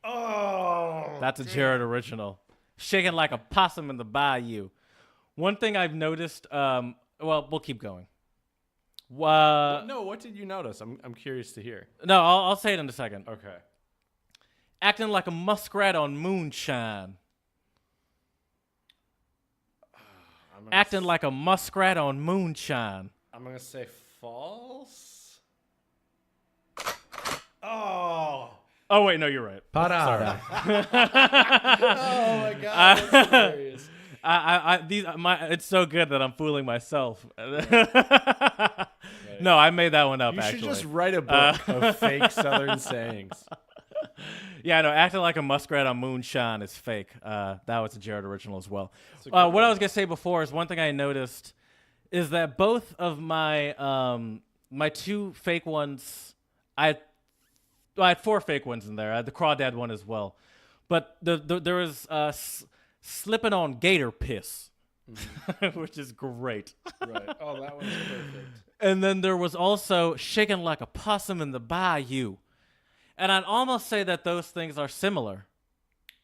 Oh. That's a Jared original. Shaking like a possum in the bayou. One thing I've noticed, well, we'll keep going. No, what did you notice? I'm curious to hear. No, I'll say it in a second. Okay. Acting like a muskrat on moonshine. Acting like a muskrat on moonshine. I'm going to say false. Oh. Oh, wait, no, you're right. Parada. Oh, my God. That's hilarious. It's so good that I'm fooling myself. Right. No, I made that one up, actually. You should just write a book of fake Southern sayings. Yeah, no, acting like a muskrat on moonshine is fake. That was a Jared original as well. What I was going to say before is one thing I noticed is that both of my my two fake ones, I had four fake ones in there. I had the Crawdad one as well. But there was slipping on gator piss, which is great. Right. Oh, that one's perfect. And then there was also shaking like a possum in the bayou. And I'd almost say that those things are similar.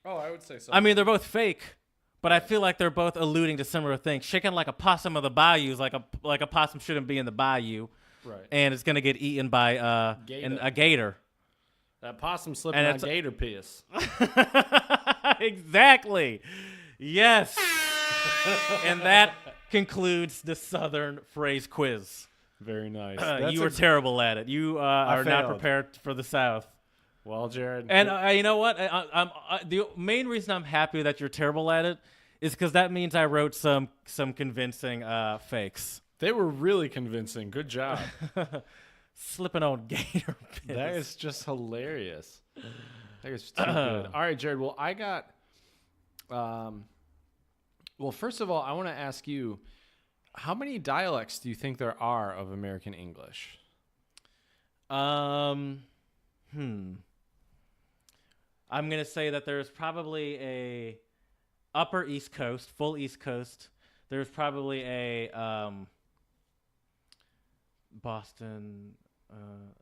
Oh, I would say so. I mean, they're both fake, but I feel like they're both alluding to similar things. Shaking like a possum in the bayou is like a possum shouldn't be in the bayou. Right. And it's going to get eaten by a gator. That possum slipping on gator piss. Exactly. Yes. And that concludes the Southern phrase quiz. Very nice. You were terrible at it. You are not failed. prepared for the South. Well, Jared. And you know what? The main reason I'm happy that you're terrible at it is because that means I wrote some convincing fakes. They were really convincing. Good job. Slipping on gator piss. That is just hilarious. That is too good. All right, Jared. Well, I got. Well, first of all, I want to ask you, how many dialects do you think there are of American English? I'm gonna say that there's probably a upper East Coast, full East Coast. There's probably a Boston. All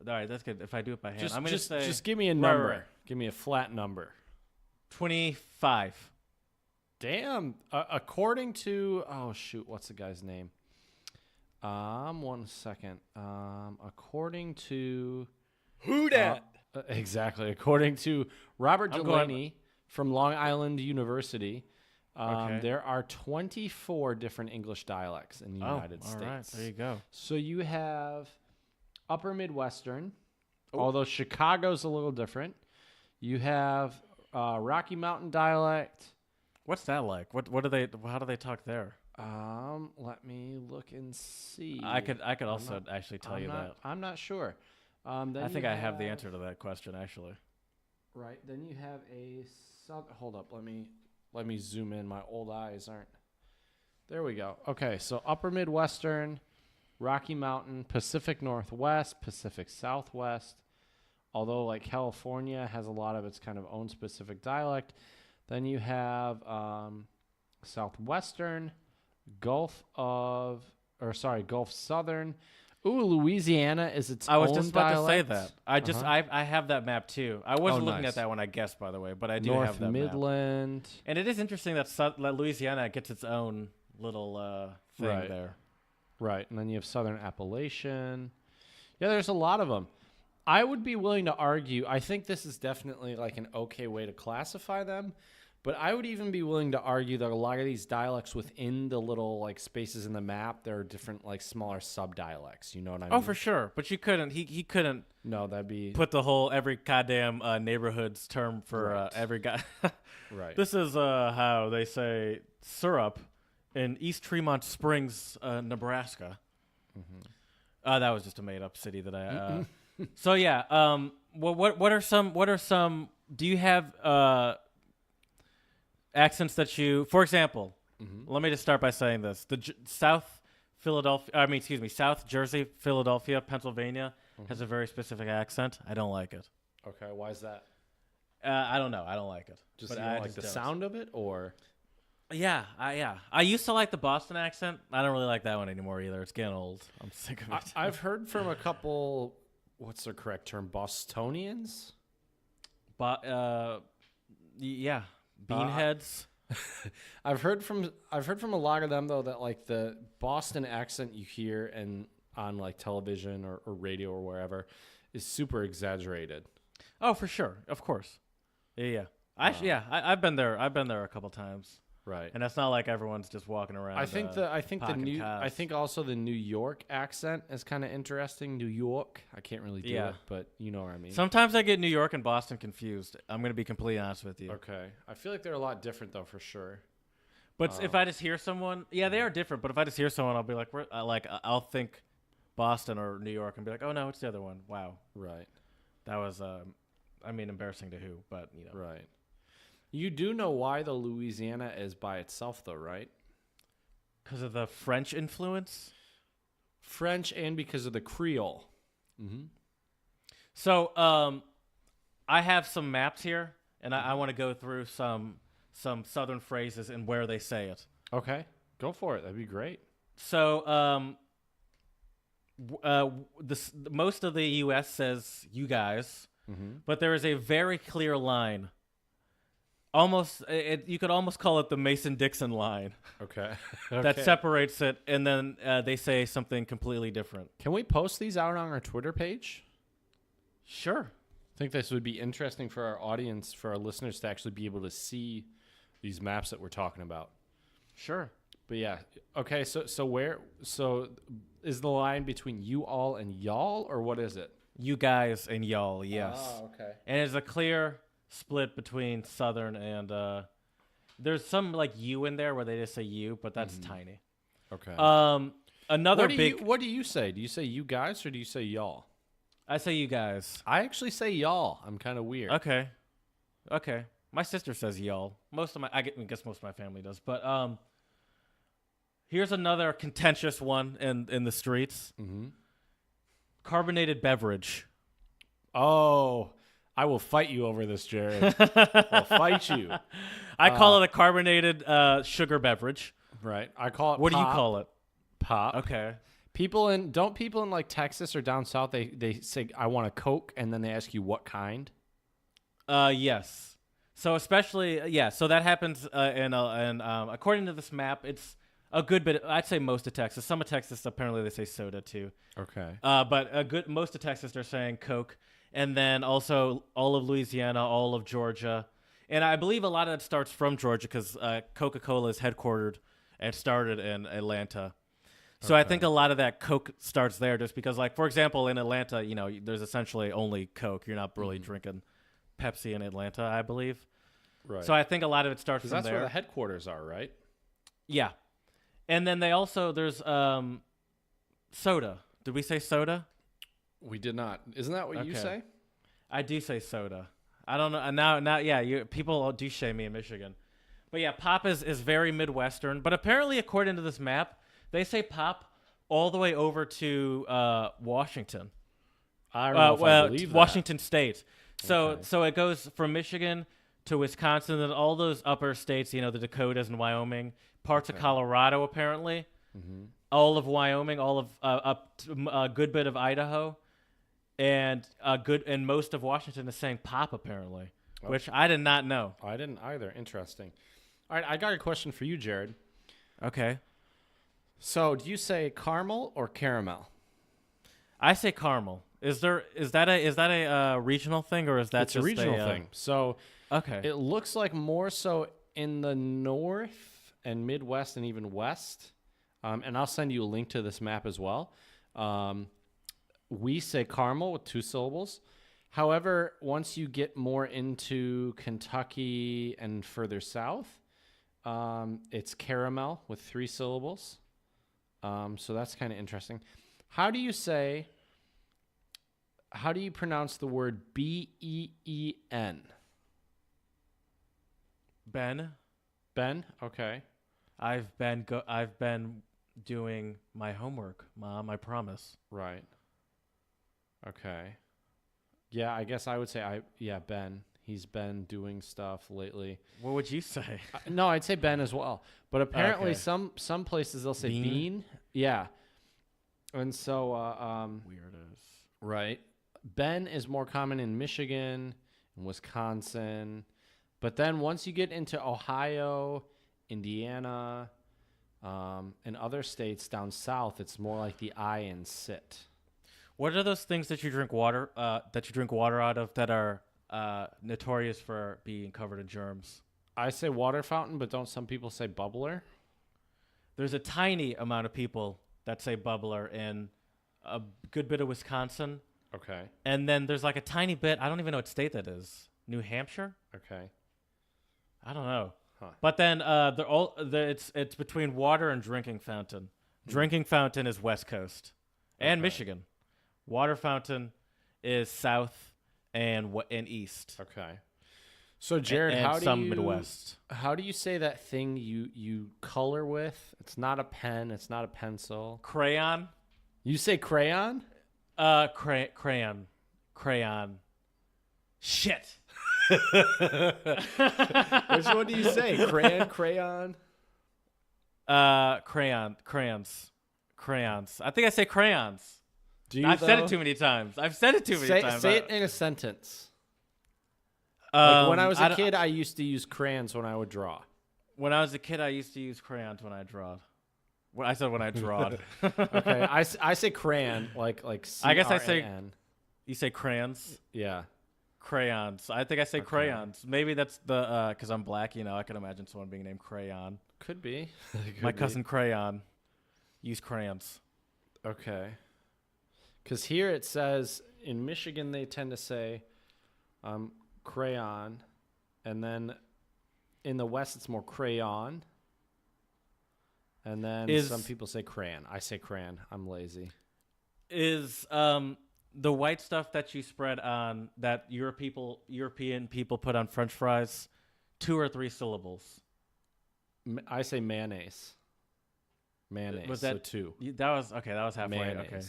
right, that's good. If I do it by hand, I'm gonna say just give me a number. Right. Give me a flat number. 25. Damn. According to what's the guy's name? 1 second. According to Who dat? Exactly. According to Robert I'm Delaney from Long Island University, Okay. there are 24 different English dialects in the United all States. right. There you go. So you have Upper Midwestern, although Chicago's a little different. You have Rocky Mountain dialect. What's that like? What do they? How do they talk there? Let me look and see. I could also actually tell you that. I'm not sure. Then I think you I have the answer to that question actually. Right. Then you have a hold up. Let me zoom in. My old eyes aren't. There we go. Okay, so Upper Midwestern, Rocky Mountain, Pacific Northwest, Pacific Southwest. Although like California has a lot of its kind of own specific dialect. Then you have Southwestern, Gulf Southern. Ooh, Louisiana is its own I was just about dialect. to say that. I have that map too. I wasn't looking nice. at that when I guessed, by the way, but I do North have that map. Midland. And it is interesting that Louisiana gets its own little thing Right. there. Right, and then you have Southern Appalachian. Yeah, there's a lot of them. I would be willing to argue, I think this is definitely like an okay way to classify them, but I would even be willing to argue that a lot of these dialects within the little like spaces in the map, there are different like smaller sub-dialects, you know what I mean? Oh, for sure. But you couldn't. He couldn't No, that'd be... put the whole every goddamn neighborhood's term for Right. every guy. Right. This is how they say syrup in East Tremont Springs, Nebraska. Mm-hmm. That was just a made up city that I. So yeah. What are some? Do you have accents that you? For example, let me just start by saying this: South Jersey, Philadelphia, Pennsylvania has a very specific accent. I don't like it. Okay, why is that? I don't know. I don't like it. Just But you don't I like just the don't. sound of it, or... Yeah. I used to like the Boston accent. I don't really like that one anymore either. It's getting old. I'm sick of it. I've heard from a couple, what's the correct term, Bostonians? Yeah, beanheads. I've heard from a lot of them though that like the Boston accent you hear and on like television or radio or wherever is super exaggerated. Oh, for sure, of course. Yeah. I've been there. I've been there a couple times. Right. And it's not like everyone's just walking around. I think pocking calves. I think also the New York accent is kind of interesting. New York. I can't really do it, but you know what I mean. Sometimes I get New York and Boston confused. I'm going to be completely honest with you. Okay. I feel like they're a lot different though, for sure. But if I just hear someone, yeah, they are different. But if I just hear someone, I'll be like, I'll think Boston or New York and be like, oh no, it's the other one. Wow. Right. That was, embarrassing to who, but you know. Right. You do know why the Louisiana is by itself though, right? Because of the French influence? French and because of the Creole. Mm-hmm. So, I have some maps here, and I want to go through some Southern phrases and where they say it. Okay. Go for it. That'd be great. So, most of the U.S. says "you guys," but there is a very clear line. You could almost call it the Mason-Dixon line. Okay. That separates it, and then they say something completely different. Can we post these out on our Twitter page? Sure. I think this would be interesting for our audience, for our listeners to actually be able to see these maps that we're talking about. Sure. But yeah. Okay, so is the line between you all and y'all, or what is it? You guys and y'all, yes. Oh, okay. And there's a clear split between Southern and there's some like you in there where they just say you, but that's tiny. Okay. Another what do you say? Do you say you guys or do you say y'all? I say you guys. I actually say y'all. I'm kind of weird. Okay. My sister says y'all. I guess most of my family does. But here's another contentious one in the streets. Mm-hmm. Carbonated beverage. Oh, I will fight you over this, Jared. I'll fight you. I call it a carbonated sugar beverage. Right. I call it What pop. do you call it? Pop. Okay. People in like Texas or down south, they say I want a Coke and then they ask you what kind? Yes. So especially so that happens and according to this map, it's a good bit. I'd say most of Texas. Some of Texas apparently they say soda too. Okay. But most of Texas they're saying Coke. and then also all of Louisiana, all of Georgia. And I believe a lot of that starts from Georgia because Coca-Cola is headquartered and started in Atlanta. So I think a lot of that Coke starts there just because, like, for example, in Atlanta, there's essentially only Coke. You're not really drinking Pepsi in Atlanta, I believe. Right. So I think a lot of it starts from that's there. where the headquarters are, right? Yeah. And then there's soda. Did we say soda? We did not. Isn't that what you say? I do say soda. I don't know. Now, people do shame me in Michigan. But yeah, pop is very Midwestern. But apparently, according to this map, they say pop all the way over to Washington. I don't know if I believe that. Washington State. So it goes from Michigan to Wisconsin and all those upper states, the Dakotas and Wyoming, parts of Colorado apparently, all of Wyoming, all of a good bit of Idaho, and most of Washington is saying pop apparently, which I did not know. I didn't either. Interesting. All right, I got a question for you, Jared. Okay. So, do you say caramel or caramel? I say caramel. Is that a regional thing or is that it's just a regional thing? So, okay, it looks like more so in the north and Midwest and even west. And I'll send you a link to this map as well. We say caramel with 2 syllables. However, once you get more into Kentucky and further south, it's caramel with 3 syllables. So that's kind of interesting. How do you pronounce the word B-E-E-N? Ben. Ben? Okay. I've been doing my homework, Mom, I promise. Right. Okay. Yeah, I guess I would say Ben. He's been doing stuff lately. What would you say? No, I'd say Ben as well. But apparently some places they'll say bean. Yeah. And so weirdos. Right. Ben is more common in Michigan and Wisconsin. But then once you get into Ohio, Indiana, and other states down south, it's more like the I and sit. What are those things that you drink water out of that are notorious for being covered in germs? I say water fountain, but don't some people say bubbler? There's a tiny amount of people that say bubbler in a good bit of Wisconsin. Okay. And then there's like a tiny bit, I don't even know what state that is. New Hampshire? Okay. I don't know. Huh. But then it's between water and drinking fountain. Drinking fountain is West Coast and Michigan. Water fountain is South and East. Okay. So Jared, and Midwest. How do you say that thing you color with? It's not a pen. It's not a pencil. Crayon. You say crayon? Crayon. Shit. Which one do you say? Crayon? Crayons. I think I say crayons. I've said it too many times. Say it in a sentence. Like when I was a kid, I used to use crayons when I would draw. When I was a kid, I used to use crayons when I drawed. I said when I drawed. Okay, I say crayon, like C-R-A-N. I guess I say. You say crayons? Yeah. Crayons. I think I say crayons. Maybe that's the because I'm black. I can imagine someone being named Crayon. Could be. My cousin Crayon used crayons. Okay. Because here it says in Michigan they tend to say crayon, and then in the West it's more crayon, and then some people say crayon. I say crayon. I'm lazy. Is the white stuff that you spread on that European people put on French fries 2 or 3 syllables? I say mayonnaise. Was that so 2? That was okay. That was halfway. Mayonnaise. Okay.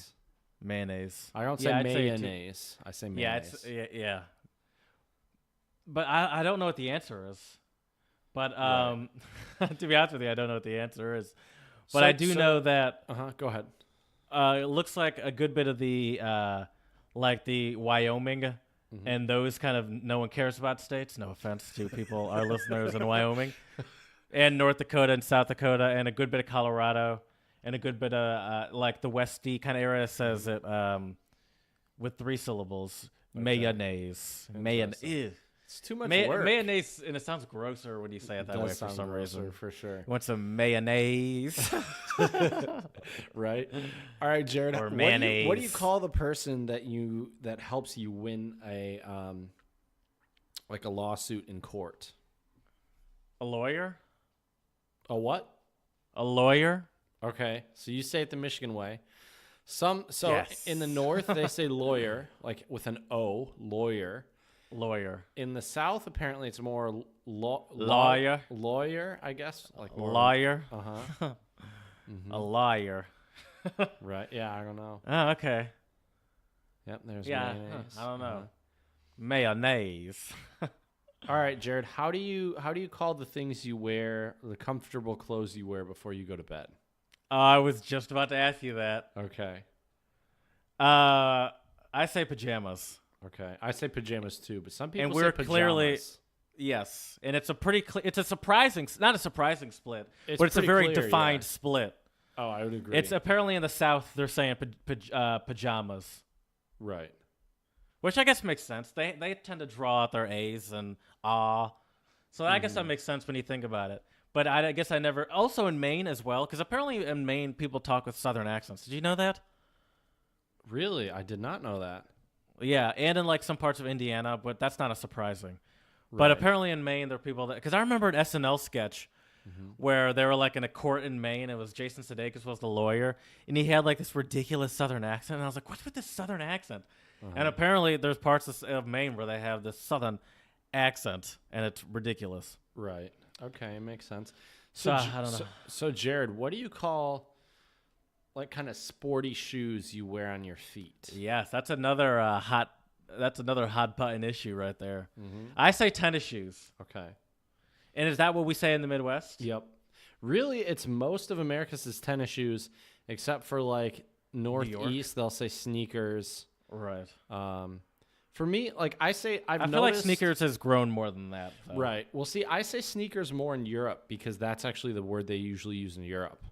Mayonnaise. I don't say mayonnaise. I say mayonnaise. Yeah. But I don't know what the answer is. But to be honest with you, I don't know what the answer is. But I do know that. Go ahead. It looks like a good bit of the the Wyoming and those kind of no one cares about states. No offense to people, our listeners in Wyoming, and North Dakota and South Dakota, and a good bit of Colorado, and a good bit of the Westy kind of area says it with 3 syllables. Mayonnaise. Mayonnaise. It's too much work. Mayonnaise, and it sounds grosser when you say it that way for some reason. For sure. You want some mayonnaise? Right. All right, Jared. Or mayonnaise. What do you call the person that helps you win a like a lawsuit in court? A lawyer? A what? A lawyer? Okay, so you say it the Michigan way. Yes. In the North they say lawyer, like with an O, lawyer. Lawyer. In the South, apparently it's more lawyer. Lawyer, I guess. Like more lawyer. Mm-hmm. A liar. Right. Yeah, I don't know. Oh, okay. Yep. There's I mayonnaise. don't know. Mayonnaise. All right, Jared. How do you call the things you wear, the comfortable clothes you wear before you go to bed? I was just about to ask you that. Okay. I say pajamas. Okay. I say pajamas too, but some people And say we're pajamas. clearly yes, and it's a pretty it's a surprising, not a surprising split, but it's a pretty very clear, defined yeah. split. Oh, I would agree. It's apparently in the South they're saying pajamas, right. which I guess makes sense. They tend to draw out their A's and ah, so I guess that makes sense when you think about it. But I guess I never. Also in Maine as well, because apparently in Maine people talk with Southern accents. Did you know that? Really, I did not know that. Yeah, and in like some parts of Indiana, but that's not as surprising. Right. But apparently in Maine there are people that, because I remember an SNL sketch where they were like in a court in Maine. It was Jason Sudeikis was the lawyer, and he had like this ridiculous Southern accent. And I was like, what's with this Southern accent? And apparently there's parts of Maine where they have this Southern accent, and it's ridiculous. Right. Okay, it makes sense. So I don't know. So Jared, what do you call like kind of sporty shoes you wear on your feet? Yes, that's another hot button issue right there. I say tennis shoes. Okay. And is that what we say in the Midwest? Yep. Really, it's most of America's is tennis shoes, except for like Northeast, they'll say sneakers. Right. For me, like I say, I feel like sneakers has grown more than that. So. Right. Well, see, I say sneakers more in Europe because that's actually the word they usually use in Europe.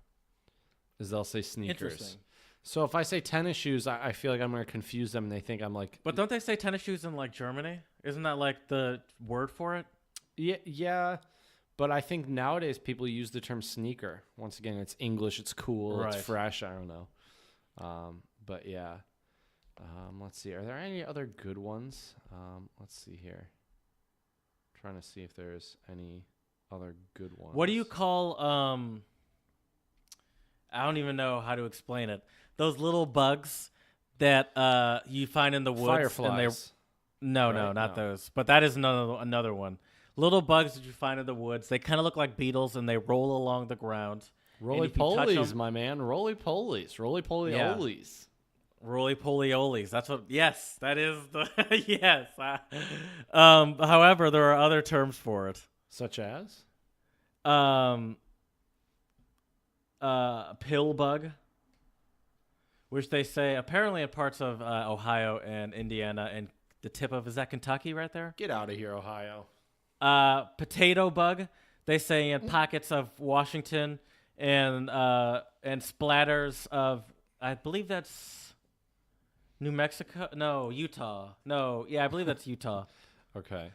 Is they'll say sneakers. Interesting. So if I say tennis shoes, I feel like I'm going to confuse them, and they think I'm like. But don't they say tennis shoes in like Germany? Isn't that like the word for it? Yeah. But I think nowadays people use the term sneaker. Once again, it's English, it's cool, Right. it's fresh. I don't know. But yeah. Let's see. Are there any other good ones? Let's see here. I'm trying to see if there's any other good ones. What do you call I don't even know how to explain it. Those little bugs that you find in the woods. Fireflies. No, Right? not those. But that is another one. Little bugs that you find in the woods. They kind of look like beetles, and they roll along the ground. Roly-polies, my man. Roly-polies. Roly-poly-olies. Roly-poly-olies. That's what. Yes, that is the. Yes. However, there are other terms for it. Such as? Pill bug, which they say apparently in parts of Ohio and Indiana and the tip of, is that Kentucky right there? Get out of here, Ohio. Potato bug, they say in pockets of Washington and splatters of, I believe that's New Mexico. No, Utah. No, yeah, I believe that's Utah. Okay.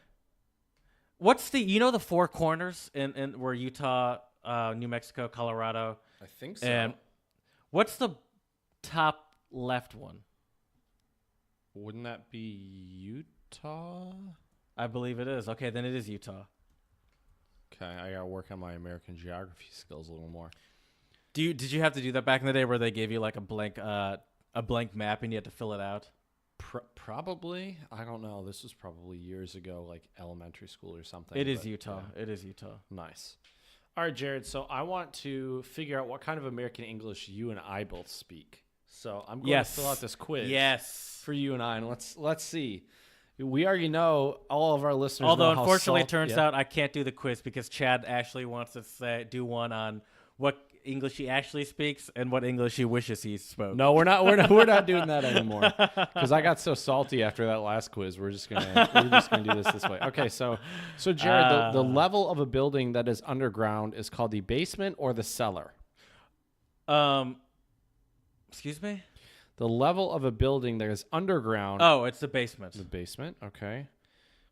What's the four corners in where Utah, New Mexico, Colorado? I think so. And what's the top left one? Wouldn't that be Utah? I believe it is. Okay, then it is Utah. Okay, I gotta work on my American geography skills a little more. Did you have to do that back in the day where they gave you like a blank map and you had to fill it out? Probably. I don't know. This was probably years ago, like elementary school or something. It is Utah. Yeah. It is Utah. Nice. All right, Jared. So I want to figure out what kind of American English you and I both speak. So I'm going to fill out this quiz. Yes. For you and I, and let's see. We already know, all of our listeners. Although know how unfortunately, it turns yeah. out I can't do the quiz because Chad actually wants to do one on what English he actually speaks and what English he wishes he spoke. No, we're not doing that anymore because I got so salty after that last quiz. We're just gonna do this way. Okay, so Jared, the level of a building that is underground is called the basement or the cellar. Excuse me. The level of a building that is underground. Oh, it's the basement. The basement. Okay.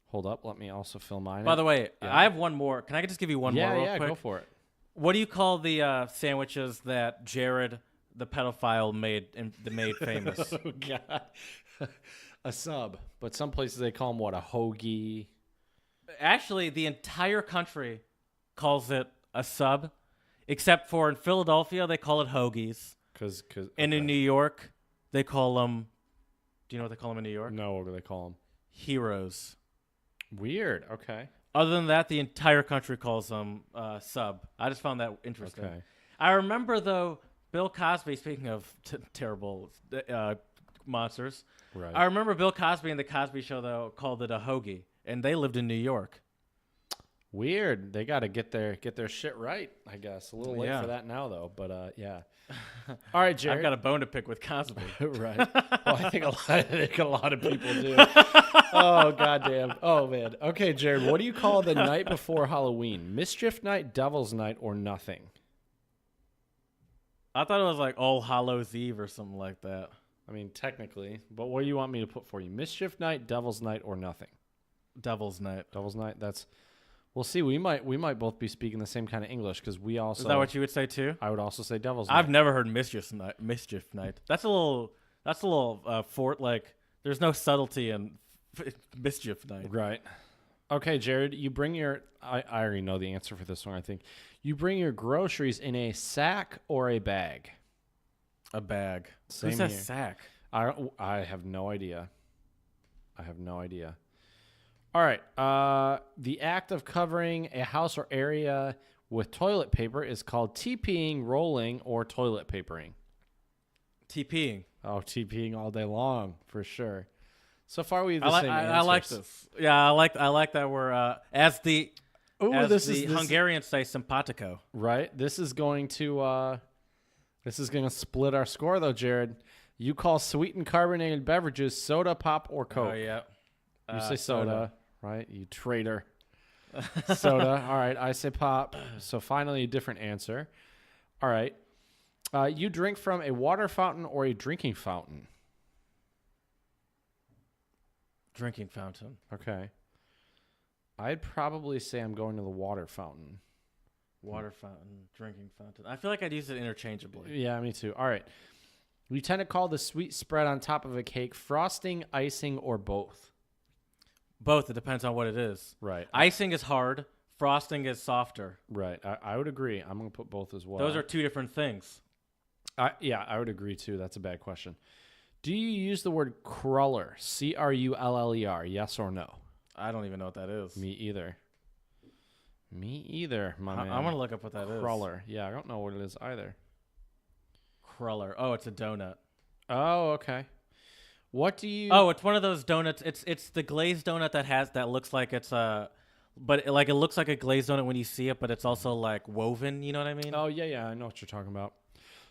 Hold up. Let me also fill mine. By the way, I have one more. Can I just give you one more real quick? Yeah, go for it. What do you call the sandwiches that Jared, the pedophile, made famous? Oh, God. A sub. But some places they call them, what, a hoagie? Actually, the entire country calls it a sub, except for in Philadelphia, they call it hoagies. And in New York, they call them, do you know what they call them in New York? No, what do they call them? Heroes. Weird. Okay. Other than that, the entire country calls them sub. I just found that interesting. Okay. I remember, though, Bill Cosby, speaking of terrible monsters, right. I remember Bill Cosby and The Cosby Show, though, called it a hoagie, and they lived in New York. Weird. They got to get their shit right, I guess. A little late for that now, though. But, yeah. All right, Jared. I've got a bone to pick with Cosby. Right. Well, I think a lot of people do. Oh, goddamn. Oh, man. Okay, Jared, what do you call the night before Halloween? Mischief night, Devil's night, or nothing? I thought it was like All Hallows Eve or something like that. I mean, technically. But what do you want me to put for you? Mischief night, Devil's night, or nothing? Devil's night. Devil's night. We'll see. We might both be speaking the same kind of English because we also. Is that what you would say too? I would also say Devil's night. I've never heard Mischief night. That's a little like there's no subtlety in Mischief night. Right. Okay, Jared, you bring your. I already know the answer for this one. I think you bring your groceries in a sack or a bag. A bag. Same Who says sack? I have no idea. All right. The act of covering a house or area with toilet paper is called TPing, rolling, or toilet papering. TPing. Oh, TPing all day long for sure. So far, we have the same answers. I like this. Yeah, I like that we're as the Hungarians say simpatico. Right. This is going to split our score though, Jared. You call sweetened carbonated beverages soda, pop, or Coke. Oh yeah. You say soda, right? You traitor. Soda. All right. I say pop. So finally, a different answer. All right. You drink from a water fountain or a drinking fountain? Drinking fountain. Okay. I'd probably say I'm going to the water fountain. Water fountain, drinking fountain. I feel like I'd use it interchangeably. Yeah, me too. All right. We tend to call the sweet spread on top of a cake frosting, icing, or both. Both. It depends on what it is. Right. Icing is hard. Frosting is softer. Right. I would agree. I'm going to put both as well. Those are two different things. Yeah, I would agree too. That's a bad question. Do you use the word cruller? Cruller. Yes or no? I don't even know what that is. Me either, my man. I'm going to look up what that is. Cruller. Yeah, I don't know what it is either. Cruller. Oh, it's a donut. Oh, okay. What do you... Oh, it's one of those donuts. It's the glazed donut that looks like it's but it looks like a glazed donut when you see it, but it's also like woven, you know what I mean? Oh, yeah, I know what you're talking about.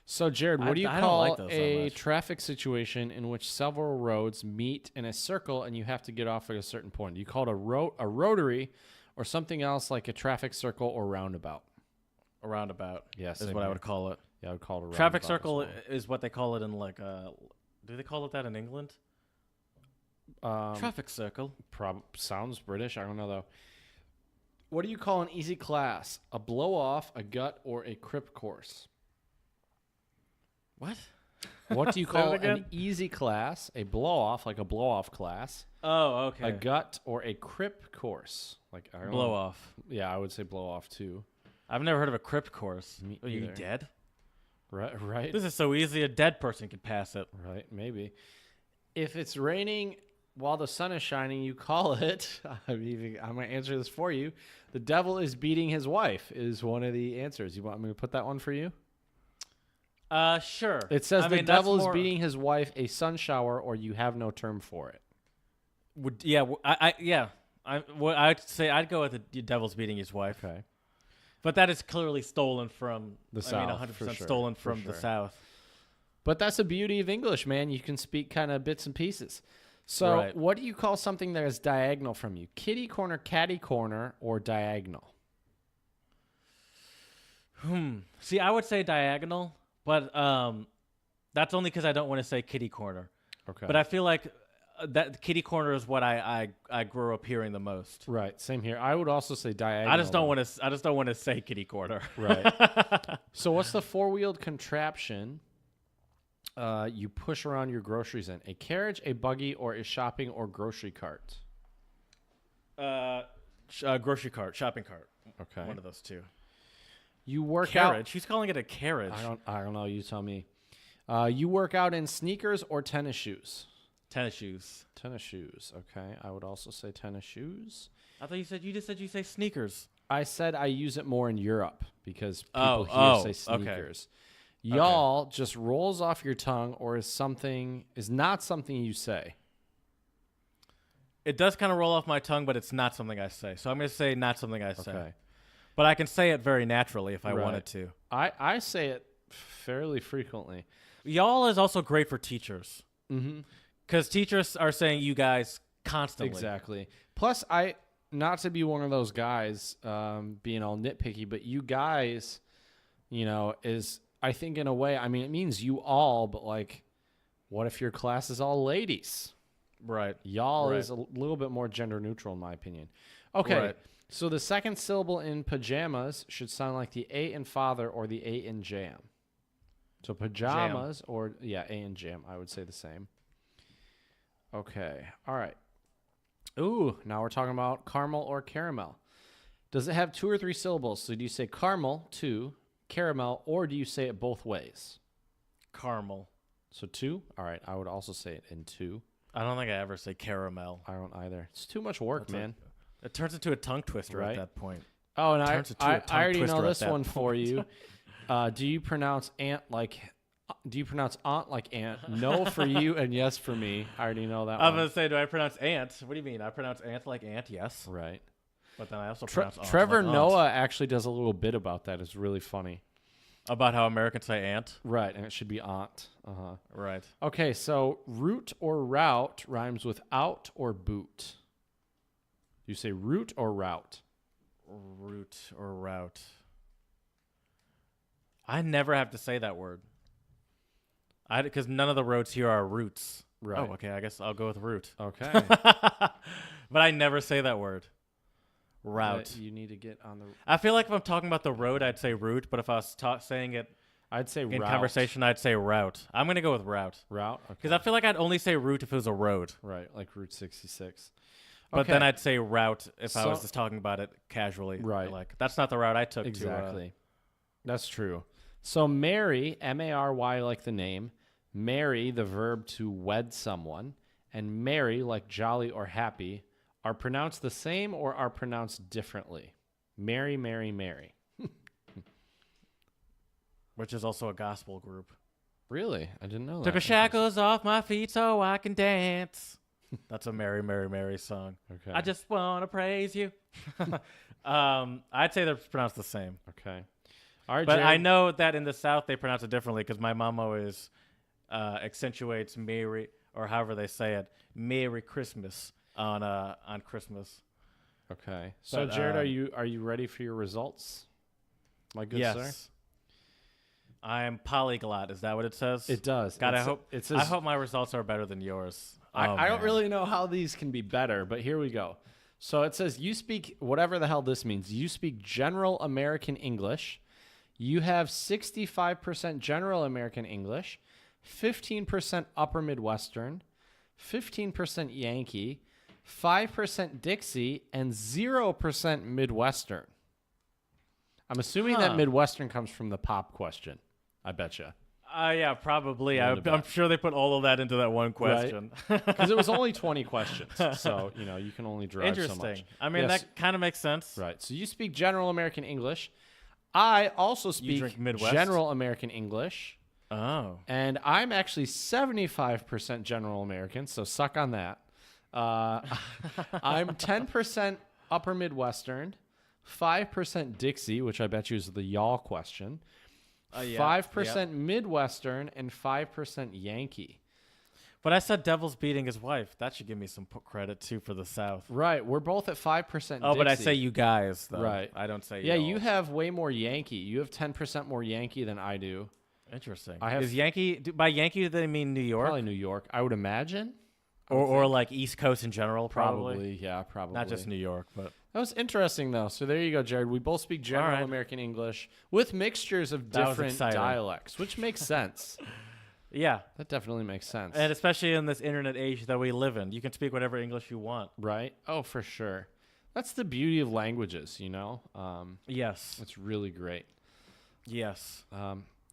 So, Jared, what do you call a traffic situation in which several roads meet in a circle and you have to get off at a certain point? Do you call it a rotary or something else like a traffic circle or roundabout? A roundabout. Yes, is what I would call it. Yeah, I would call it a roundabout. Traffic circle is what they call it in do they call it that in England? Traffic circle. Sounds British. I don't know, though. What do you call an easy class? A blow-off, a gut, or a crip course? What? What do you call an easy class? A blow-off, like a blow-off class. Oh, okay. A gut, or a crip course? Like blow-off. Yeah, I would say blow-off, too. I've never heard of a crip course. Me Are you either. dead? Right. This is so easy, a dead person can pass it. Right, maybe. If it's raining while the sun is shining, you call it, I'm going to answer this for you, the devil is beating his wife is one of the answers. You want me to put that one for you? Sure. It says the devil is beating his wife, a sun shower, or you have no term for it. I'd say I'd go with the devil's beating his wife. Okay. But that is clearly stolen from the South. 100% stolen from the South. But that's the beauty of English, man. You can speak kind of bits and pieces. So What do you call something that is diagonal from you? Kitty corner, caddy corner, or diagonal? See, I would say diagonal, but That's only because I don't want to say kitty corner. Okay. But I feel like that kitty corner is what I grew up hearing the most. Right. Same here. I would also say diagonal. I just don't want to say kitty corner. Right. So what's the four-wheeled contraption you push around your groceries in? A carriage, a buggy, or a shopping or grocery cart? Grocery cart, shopping cart. Okay. One of those two. You work Carriage. out. Who's calling it a carriage? I don't know. You tell me. You work out in sneakers or tennis shoes? Tennis shoes. Tennis shoes. Okay. I would also say tennis shoes. I thought you just said you say sneakers. I said I use it more in Europe because people here say sneakers. Okay. Y'all just rolls off your tongue or is not something you say. It does kind of roll off my tongue, but it's not something I say. So I'm going to say not something I say. Okay. But I can say it very naturally if I wanted to. I say it fairly frequently. Y'all is also great for teachers. Mm-hmm. Because teachers are saying you guys constantly. Exactly. Plus, not to be one of those guys being all nitpicky, but you guys, is, I think in a way, I mean, it means you all, but like, what if your class is all ladies? Right. Y'all is a little bit more gender neutral, in my opinion. Okay. Right. So the second syllable in pajamas should sound like the A in father or the A in jam. So pajamas or, A in jam, I would say the same. Okay. All right. Ooh, now we're talking about caramel or caramel. Does it have 2 or 3 syllables? So do you say caramel, 2, caramel, or do you say it both ways? Caramel. So 2? All right. I would also say it in 2. I don't think I ever say caramel. I don't either. It's too much work, man. It turns into a tongue twister at that point. Oh, and I already know this one for you. Do you pronounce aunt like aunt? No for you and yes for me. I already know that one. I'm going to say, do I pronounce aunt? What do you mean? I pronounce aunt like aunt, yes. Right. But then I also pronounce aunt Trevor like Noah aunt. actually does a little bit about that. It's really funny. About how Americans say aunt? Right, and it should be aunt. Uh-huh. Right. Okay, so root or route rhymes with out or boot. You say root or route? Root or route. I never have to say that word. Because none of the roads here are routes. Right. Oh, okay. I guess I'll go with route. Okay. But I never say that word. Route. You need to get on the... I feel like if I'm talking about the road, I'd say route. But if I was saying it I'd say in route. conversation, I'd say route. I'm going to go with route. Route? Okay. Because I feel like I'd only say route if it was a road. Right, like Route 66. But Okay. then I'd say route if I was just talking about it casually. Right. Like, that's not the route I took Exactly. That's true. So marry, M-A-R-Y like the name, marry, the verb to wed someone, and marry, like jolly or happy, are pronounced the same or are pronounced differently. Marry, marry, marry. which is also a gospel group. Really? I didn't know that. Took the shackles off my feet so I can dance. That's a Mary, Mary, Mary song. Okay. I just want to praise you. I'd say they're pronounced the same. Okay. All right, But Jared. I know that in the South they pronounce it differently because my mom always accentuates Merry, or however they say it, Merry Christmas on Christmas. Okay. So But, Jared, are you ready for your results? My good Yes. sir. I am polyglot. Is that what it says? It does. God, It says, I hope my results are better than yours. I don't man. really know how these can be better, but here we go. So it says you speak whatever the hell this means. You speak general American English. You have 65% general American English, 15% upper Midwestern, 15% Yankee, 5% Dixie, and 0% Midwestern. I'm assuming that Midwestern comes from the pop question. I betcha. Yeah, probably. Willing to I'm bet. sure they put all of that into that one question. Because it was only 20 questions. So, you can only drive so Interesting. much. I mean, Yes. that kind of makes sense. Right. So you speak general American English. I also speak drink Midwest? general American English. Oh. And I'm actually 75% general American, so suck on that. I'm 10% upper Midwestern, 5% Dixie, which I bet you is the y'all question, 5% Midwestern, and 5% Yankee. But I said Devil's beating his wife. That should give me some credit, too, for the South. Right. We're both at 5% Oh, but I Dixie. say you guys, though. Right. I don't say Yeah, y'all. you have way more Yankee. You have 10% more Yankee than I do. Interesting. I Is Yankee by Yankee? Do they mean New York? Probably New York, I would imagine. Or like East Coast in general, Probably, yeah, probably. Not just New York, but That was interesting, though. So there you go, Jared. We both speak general right. American English with mixtures of That was different exciting. dialects, which makes sense. yeah. That definitely makes sense. And especially in this internet age that we live in, you can speak whatever English you want. Right? Oh, for sure. That's the beauty of languages, Yes. It's really great. Yes.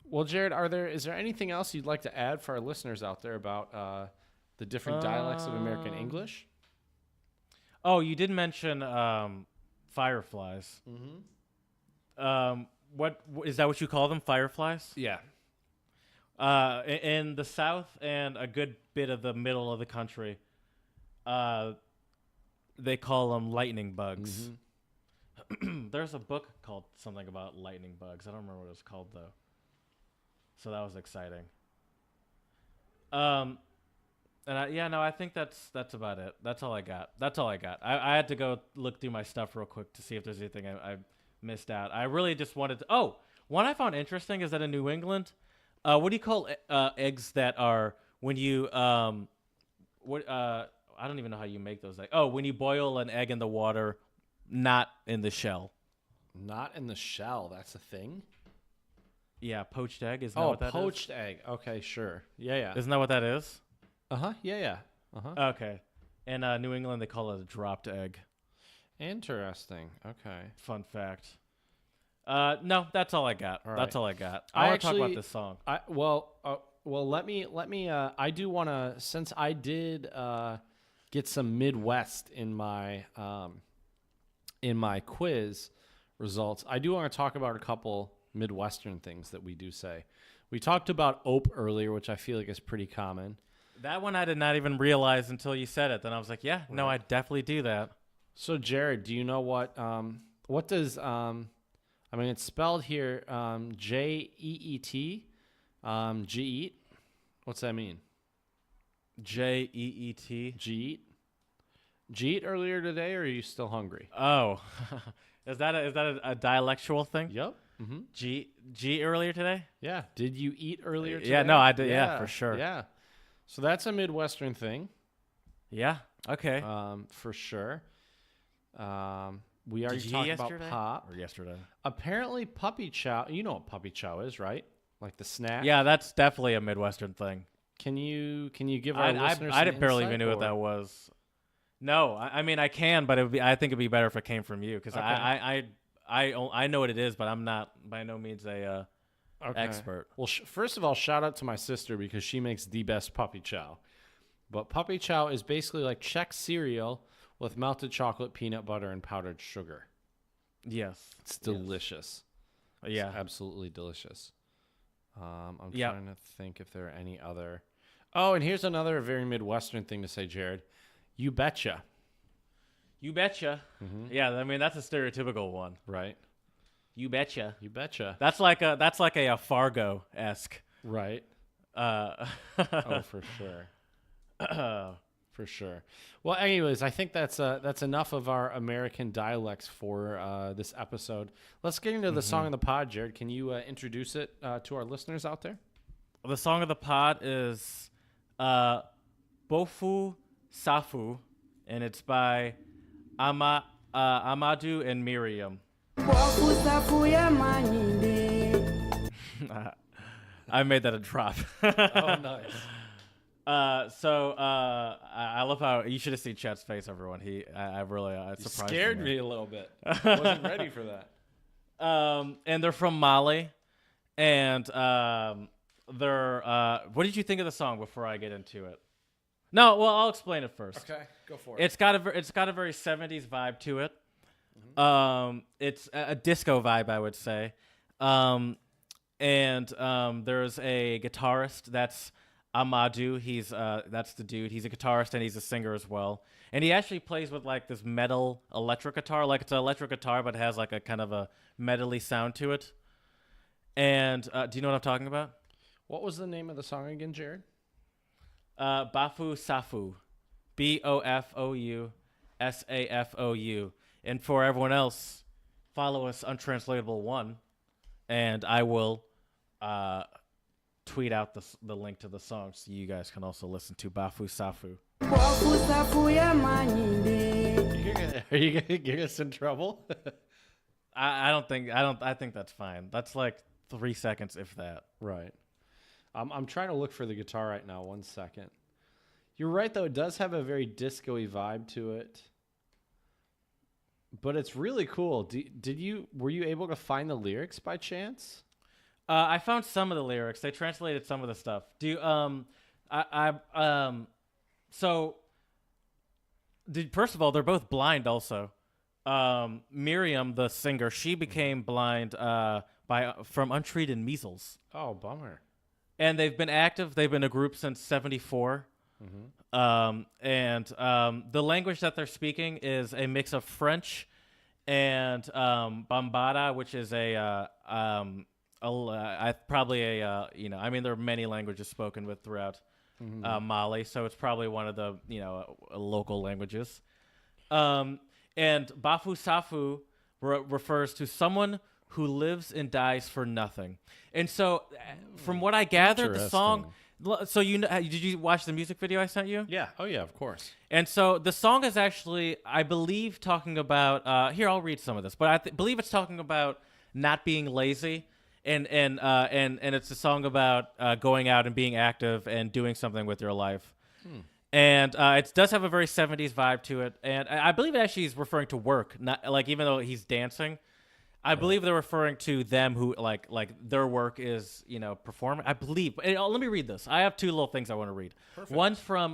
Well, Jared, is there anything else you'd like to add for our listeners out there about the different dialects of American English? Oh, you did mention fireflies. Mm-hmm. What is that? What you call them? Fireflies? Yeah. In the South and a good bit of the middle of the country, they call them lightning bugs. Mm-hmm. There's a book called something about lightning bugs. I don't remember what it's called though. So that was exciting. I think that's about it. That's all I got. I had to go look through my stuff real quick to see if there's anything I missed out. I really just wanted to. Oh, one I found interesting is that in New England, what do you call eggs that are when you I don't even know how you make those eggs. Oh, when you boil an egg in the water, not in the shell. Not in the shell. That's a thing? Yeah, poached egg. Isn't that what that is? Poached egg. Okay, sure. Yeah. Isn't that what that is? Uh-huh. Yeah. Uh-huh. Okay. In New England, they call it a dropped egg. Interesting. Okay. Fun fact. No, that's all I got. All That's right. all I got. I I want to talk actually- about this song. Let me I do want to, since I did get some Midwest in my quiz results, I do want to talk about a couple Midwestern things that we do say. We talked about ope earlier, which I feel like is pretty common. That one I did not even realize until you said it. Then I was like, yeah, no, I definitely do that. So Jared, do you know what does it's spelled here Jeet, Jeet. What's that mean? Jeet. Jeet. Jeet earlier today, or are you still hungry? Oh, is that a dialectual thing? Yep. Mm-hmm. G earlier today? Yeah. Did you eat earlier today? Yeah, no, I did. Yeah, for sure. Yeah. So that's a Midwestern thing. Yeah. Okay. For sure. We already Did you talked eat about yesterday? pop. Or yesterday? Apparently, puppy chow. You know what puppy chow is, right? Like the snack. Yeah, that's definitely a Midwestern thing. Can you give our listeners I some barely insight, even knew what or- that was. No, I mean I can, but I think it'd be better if it came from you because Okay. I know what it is, but I'm not by no means a Okay. expert. Well, first of all, shout out to my sister because she makes the best puppy chow. But puppy chow is basically like Czech cereal with melted chocolate, peanut butter, and powdered sugar. Yes, It's delicious. yeah. It's absolutely delicious. I'm Yeah. trying to think if there are any other. Oh, and here's another very Midwestern thing to say, Jared. You betcha. You betcha. Mm-hmm. Yeah, I mean that's a stereotypical one. Right. You betcha. You betcha. That's like a Fargo-esque. Right. Uh, Oh, for sure. For sure. Well, anyways, I think that's enough of our American dialects for this episode. Let's get into the song of the pod, Jared. Can you introduce it to our listeners out there? the song of the pod is Bofu Safu, and it's by Amadou and Miriam. I made that a drop. Oh, nice. I love how you should have seen Chet's face, everyone. I really it You surprised scared me a little bit. I wasn't ready for that. And they're from Mali, and they're. What did you think of the song before I get into it? No, well, I'll explain it first. Okay, go for it. It's got a very 70s vibe to it. It's a disco vibe, I would say. And there's a guitarist that's Amadou. That's the dude. He's a guitarist and he's a singer as well. And he actually plays with like this metal electric guitar. Like it's an electric guitar, but it has like a kind of a metally sound to it. And do you know what I'm talking about? What was the name of the song again, Jared? Bafu Safu. Bofou Safou. And for everyone else, follow us Untranslatable 1, and I will tweet out the link to the song so you guys can also listen to Bafu Safu. Are you gonna get us in trouble? I think that's fine. That's like 3 seconds, if that. Right. I'm trying to look for the guitar right now. 1 second. You're right, though. It does have a very disco-y vibe to it. But it's really cool. Were you able to find the lyrics by chance? I found some of the lyrics. They translated some of the stuff. First of all, they're both blind also. Miriam, the singer, she became blind from untreated measles. Oh, bummer. And they've been active. They've been a group since 1974. The language that they're speaking is a mix of French and Bambara, which is there are many languages spoken with throughout Mali, so it's probably one of the local languages. And Bafu Safu refers to someone who lives and dies for nothing. And so, from what I gathered, the song. So did you watch the music video I sent you? Yeah. Oh yeah, of course. And so the song is actually, I believe, talking about. Here, I'll read some of this, but I believe it's talking about not being lazy, and it's a song about going out and being active and doing something with your life. And it does have a very 70s vibe to it, and I believe it actually is referring to work, not like even though he's dancing. I believe they're referring to them who like their work is, performing. I believe. Let me read this. I have 2 little things I want to read. Perfect. One's from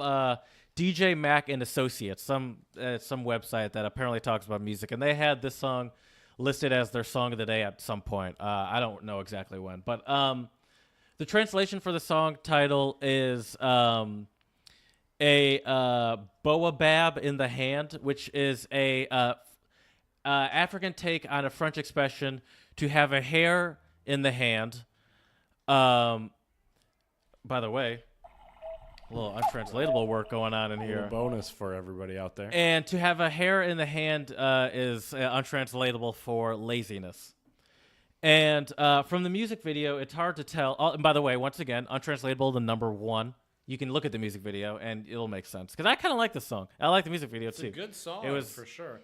DJ Mac and Associates, some website that apparently talks about music, and they had this song listed as their song of the day at some point. I don't know exactly when, but the translation for the song title is a boabab in the hand, which is a African take on a French expression to have a hair in the hand. By the way, a little untranslatable work going on in here. Bonus for everybody out there. And to have a hair in the hand is untranslatable for laziness. And from the music video, it's hard to tell. And by the way, once again, untranslatable, the number 1. You can look at the music video and it'll make sense. Because I kind of like the song. I like the music video too. It's a good song, for sure.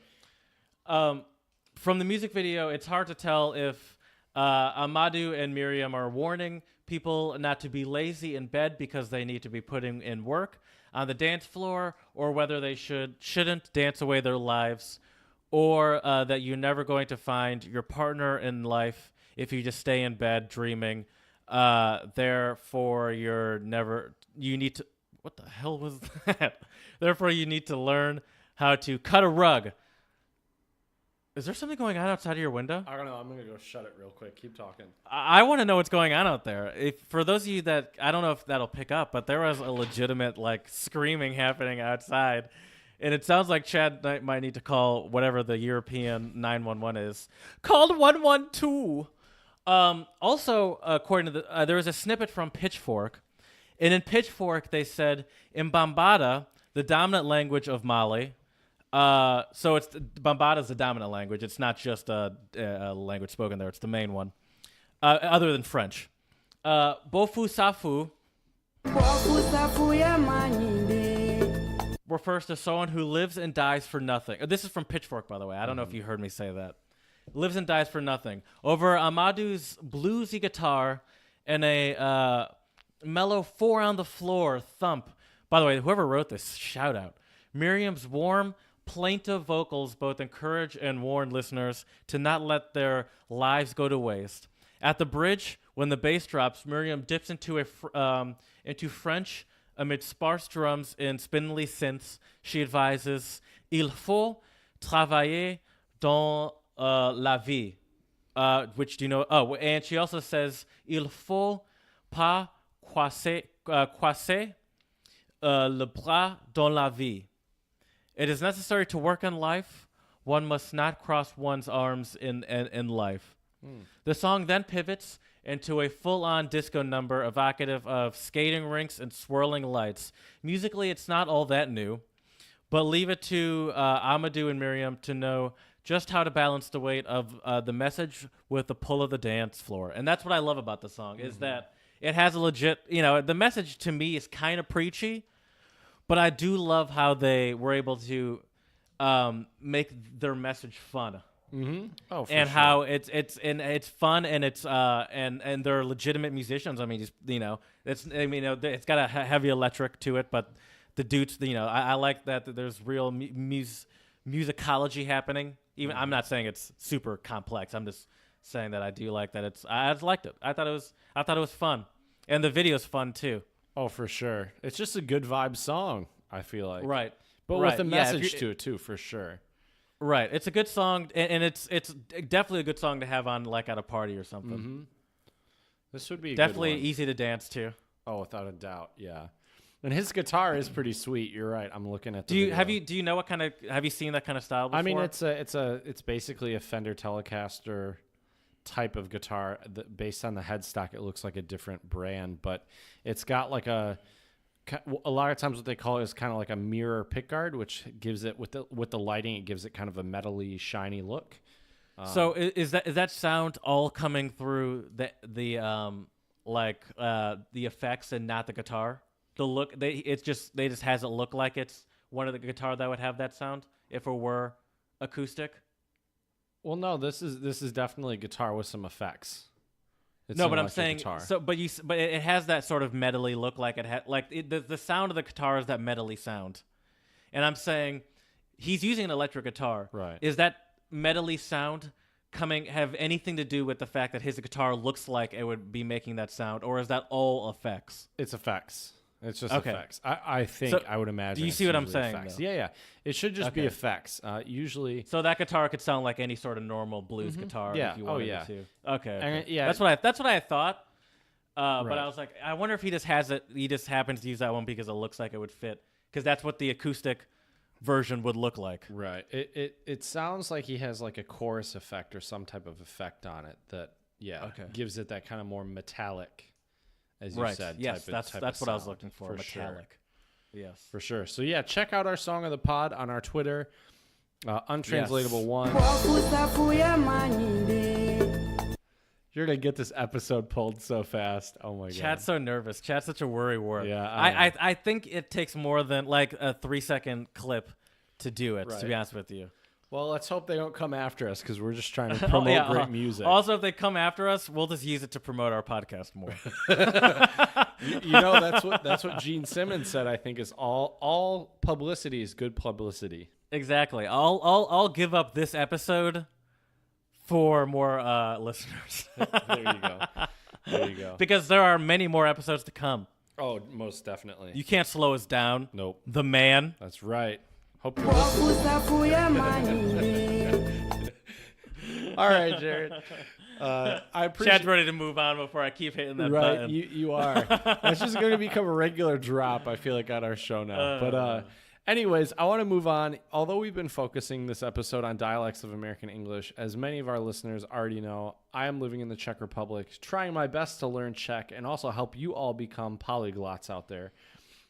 From the music video, it's hard to tell if Amadou and Miriam are warning people not to be lazy in bed because they need to be putting in work on the dance floor, or whether they shouldn't dance away their lives, or that you're never going to find your partner in life if you just stay in bed dreaming. Therefore, you need to. What the hell was that? Therefore, you need to learn how to cut a rug. Is there something going on outside of your window? I don't know. I'm going to go shut it real quick. Keep talking. I want to know what's going on out there. For those of you that, I don't know if that'll pick up, but there was a legitimate screaming happening outside. And it sounds like Chad might need to call whatever the European 911 is. Called 112. Also, according to there was a snippet from Pitchfork. And in Pitchfork, they said, in Bambara, the dominant language of Mali, so it's Bambara is the dominant language. It's not just a language spoken there. It's the main one, other than French. Bofu Safu refers to someone who lives and dies for nothing. This is from Pitchfork, by the way. I don't know if you heard me say that. Lives and dies for nothing. Over Amadou's bluesy guitar and a mellow 4 on the floor thump. By the way, whoever wrote this, shout out. Miriam's warm, plaintive vocals both encourage and warn listeners to not let their lives go to waste. At the bridge, when the bass drops, Miriam dips into French amid sparse drums and spindly synths. She advises, "Il faut travailler dans la vie," which do you know? Oh, and she also says, "Il faut pas croiser le bras dans la vie." It is necessary to work in life. One must not cross one's arms in life. The song then pivots into a full-on disco number evocative of skating rinks and swirling lights. Musically, it's not all that new, but leave it to Amadou and Miriam to know just how to balance the weight of the message with the pull of the dance floor. And that's what I love about the song, is that it has a legit, the message to me is kind of preachy, but I do love how they were able to make their message fun. Mm-hmm. Oh, for and sure. how it's fun and it's and they're legitimate musicians. I mean, it's got a heavy electric to it, but the dudes, I like that there's real musicology happening. Even I'm not saying it's super complex. I'm just saying that I do like that. I just liked it. I thought it was fun, and the video's fun too. Oh, for sure. It's just a good vibe song, I feel like. Right. But right. with a message to it too, for sure. Right. It's a good song, and it's definitely a good song to have on like at a party or something. Mm-hmm. This would be definitely a good one. easy to dance to. Oh, without a doubt, yeah. And his guitar is pretty sweet. You're right. I'm looking at the video. Do you know what kind of have you seen that kind of style before? I mean, it's basically a Fender Telecaster type of guitar based on the headstock. It looks like a different brand, but it's got like a lot of times what they call it is kind of like a mirror pickguard, which gives it with the lighting, it gives it kind of a metally shiny look. So is that sound all coming through the effects and not the guitar? The look they just has it look like it's one of the guitar that would have that sound if it were acoustic. Well, no, this is definitely a guitar with some effects. No, but I'm saying guitar. But it has that sort of metally look, like the sound of the guitar is that metally sound, and I'm saying he's using an electric guitar. Right? Is that metally sound have anything to do with the fact that his guitar looks like it would be making that sound, or is that all effects? It's effects. It's just okay. effects. I think I would imagine. Do you see what I'm saying? Yeah. It should just be effects. Usually. So that guitar could sound like any sort of normal blues guitar. Yeah. If you wanted it to. Okay. And, yeah. That's what I thought. Right. But I was like, I wonder if he just has it. He just happens to use that one because it looks like it would fit. Because that's what the acoustic version would look like. Right. It sounds like he has like a chorus effect or some type of effect on it that gives it that kind of more metallic. As you said, yes, that's what I was looking for. Metallic, yes, for sure. So yeah, check out our song of the pod on our Twitter, Untranslatable One. You're gonna get this episode pulled so fast. Oh my god, Chad's so nervous. Chad's such a worry wart. Yeah, I think it takes more than like a 3-second clip to do it. Right. To be honest with you. Well, let's hope they don't come after us because we're just trying to promote great music. Also, if they come after us, we'll just use it to promote our podcast more. That's what Gene Simmons said. I think is all publicity is good publicity. Exactly. I'll give up this episode for more listeners. There you go. Because there are many more episodes to come. Oh, most definitely. You can't slow us down. Nope. The man. That's right. Hope you're listening. All right, Jared. I appreciate. Chad's ready to move on before I keep hitting that button. Right, you are. That's just going to become a regular drop, I feel like, on our show now. But anyways, I want to move on. Although we've been focusing this episode on dialects of American English, as many of our listeners already know, I am living in the Czech Republic, trying my best to learn Czech and also help you all become polyglots out there.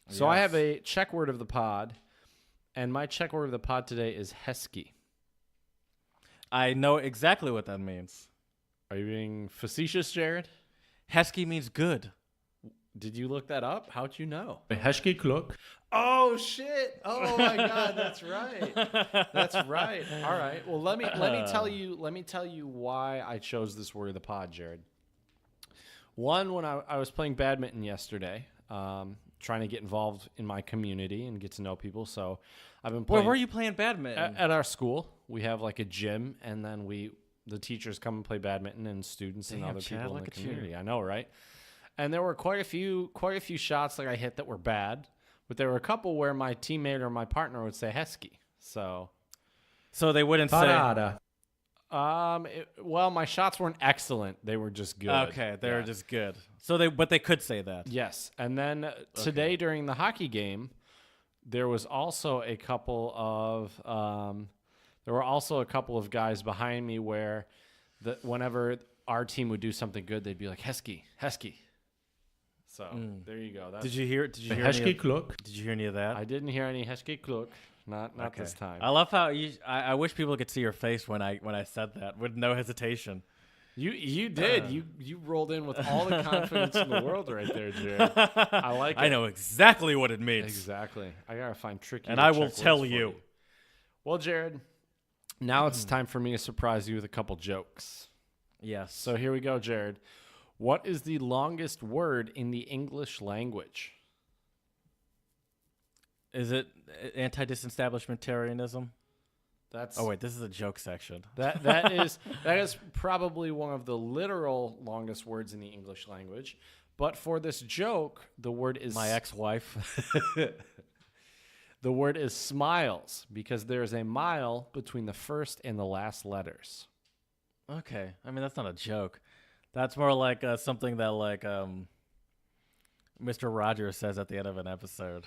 So I have a Czech word of the pod. And my Czech word of the pod today is hezky. I know exactly what that means. Are you being facetious, Jared? Hezky means good. Did you look that up? How'd you know? Hezky kluk. Oh shit! Oh my god, that's right. That's right. All right. Well, let me tell you why I chose this word of the pod, Jared. One, when I was playing badminton yesterday, trying to get involved in my community and get to know people. So I've been playing. Where were you playing badminton? At our school. We have like a gym, and then the teachers come and play badminton, and students and other people in the community. I know, right? And there were quite a few shots that I hit that were bad, but there were a couple where my teammate or my partner would say hezky. So they wouldn't say. Well, my shots weren't excellent. They were just good. Okay, they were just good. But they could say that. Yes. And then today during the hockey game, there was also a couple of guys behind me where whenever our team would do something good, they'd be like hezky. So there you go. Did you hear Hezky kluk. Did you hear any of that? I didn't hear any hezky kluk. Not this time. I love how I wish people could see your face when I said that with no hesitation. You did. You rolled in with all the confidence in the world right there, Jared. I like it. I know exactly what it means. Exactly. I gotta find tricky. And I will tell you. Well, Jared, now it's time for me to surprise you with a couple jokes. Yes. So here we go, Jared. What is the longest word in the English language? Is it anti-disestablishmentarianism? That's Oh wait, this is a joke section. that is probably one of the literal longest words in the English language. But for this joke, the word is My ex-wife. the word is smiles because there is a mile between the first and the last letters. Okay. I mean, that's not a joke. That's more like something that Mr. Rogers says at the end of an episode.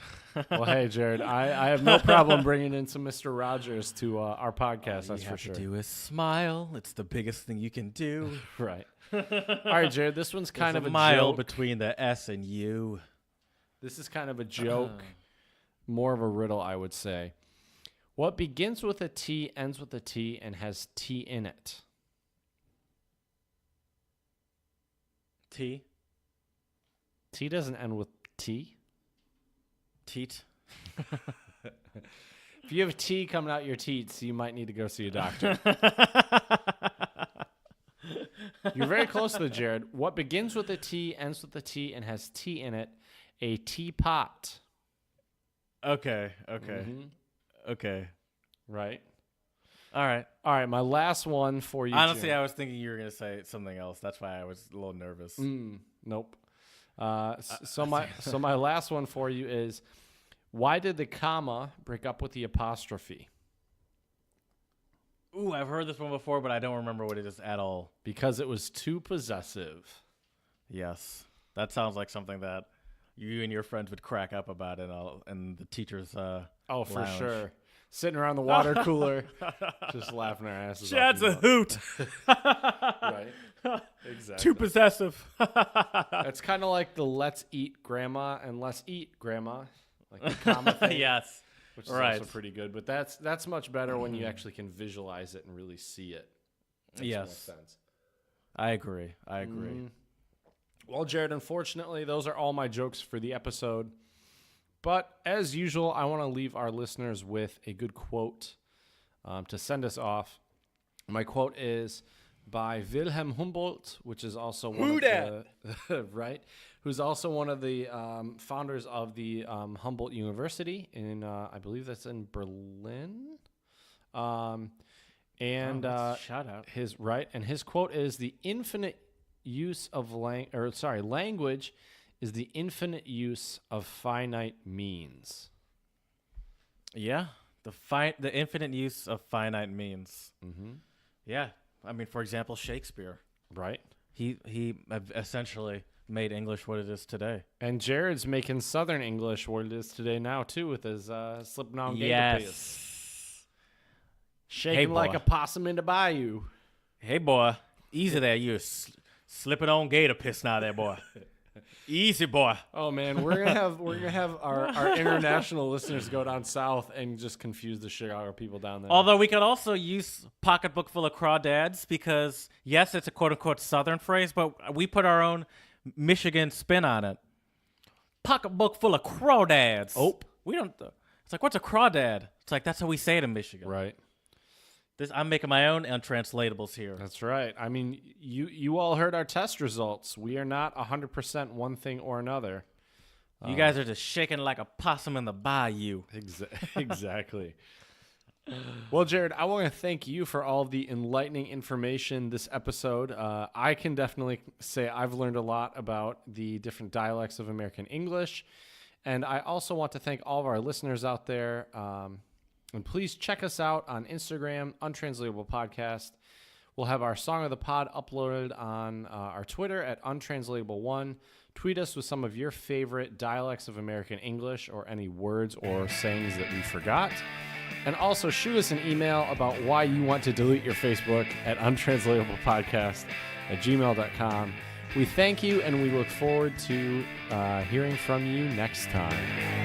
Well, hey, Jared, I have no problem bringing in some Mr. Rogers to our podcast, that's for sure. All you have to do is smile. It's the biggest thing you can do. Right. All right, Jared, this one's kind of a mile joke. between the S and U. This is kind of a joke, more of a riddle, I would say. What begins with a T, ends with a T, and has T in it? T. T doesn't end with T. Teat. If you have T coming out your teats, you might need to go see a doctor. You're very close to the Jared. What begins with a T, ends with a T, and has T in it? A teapot. Okay. Right. All right. All right, my last one for you. Honestly, Jared. I was thinking you were going to say something else. That's why I was a little nervous. Nope. So my last one for you is, why did the comma break up with the apostrophe? Ooh, I've heard this one before, but I don't remember what it is at all. Because it was too possessive. Yes. That sounds like something that you and your friends would crack up about in the teacher's Oh, for lounge. sure. Sitting around the water cooler, just laughing our asses off. Chad's a hoot. Right. Exactly. Too possessive. It's kind of like the let's eat grandma and let's eat grandma. Like the comma thing. Yes. Which is also pretty good. But that's much better when you actually can visualize it and really see it. Makes more sense. I agree. Well, Jared, unfortunately, those are all my jokes for the episode. But as usual, I want to leave our listeners with a good quote to send us off. My quote is by Wilhelm Humboldt, which is also one of the right, who's also one of the founders of the Humboldt University in I believe that's in Berlin. Shout out his quote is the infinite use of language is the infinite use of finite means. Yeah, the infinite use of finite means. Mm-hmm. Yeah, I mean, for example, Shakespeare. Right. He essentially made English what it is today. And Jared's making Southern English what it is today now too, with his slipping on gator piss. Shaking like a possum in the bayou. Hey boy, easy there, you slipping on gator piss now, there boy. Easy, boy. Oh man, we're gonna have our international listeners go down south and just confuse the shit out of our people down there. Although we could also use pocketbook full of crawdads because yes, it's a quote unquote Southern phrase, but we put our own Michigan spin on it. Pocketbook full of crawdads. Oh, we don't. It's like, what's a crawdad? It's like that's how we say it in Michigan. Right. I'm making my own untranslatables here. That's right. I mean, you all heard our test results. We are not 100% one thing or another. You guys are just shaking like a possum in the bayou. Exactly. Well, Jared, I want to thank you for all of the enlightening information this episode. I can definitely say I've learned a lot about the different dialects of American English. And I also want to thank all of our listeners out there. And please check us out on Instagram, Untranslatable Podcast. We'll have our Song of the Pod uploaded on our Twitter at Untranslatable1. Tweet us with some of your favorite dialects of American English or any words or sayings that we forgot. And also shoot us an email about why you want to delete your Facebook at untranslatablepodcast@gmail.com. We thank you, and we look forward to hearing from you next time.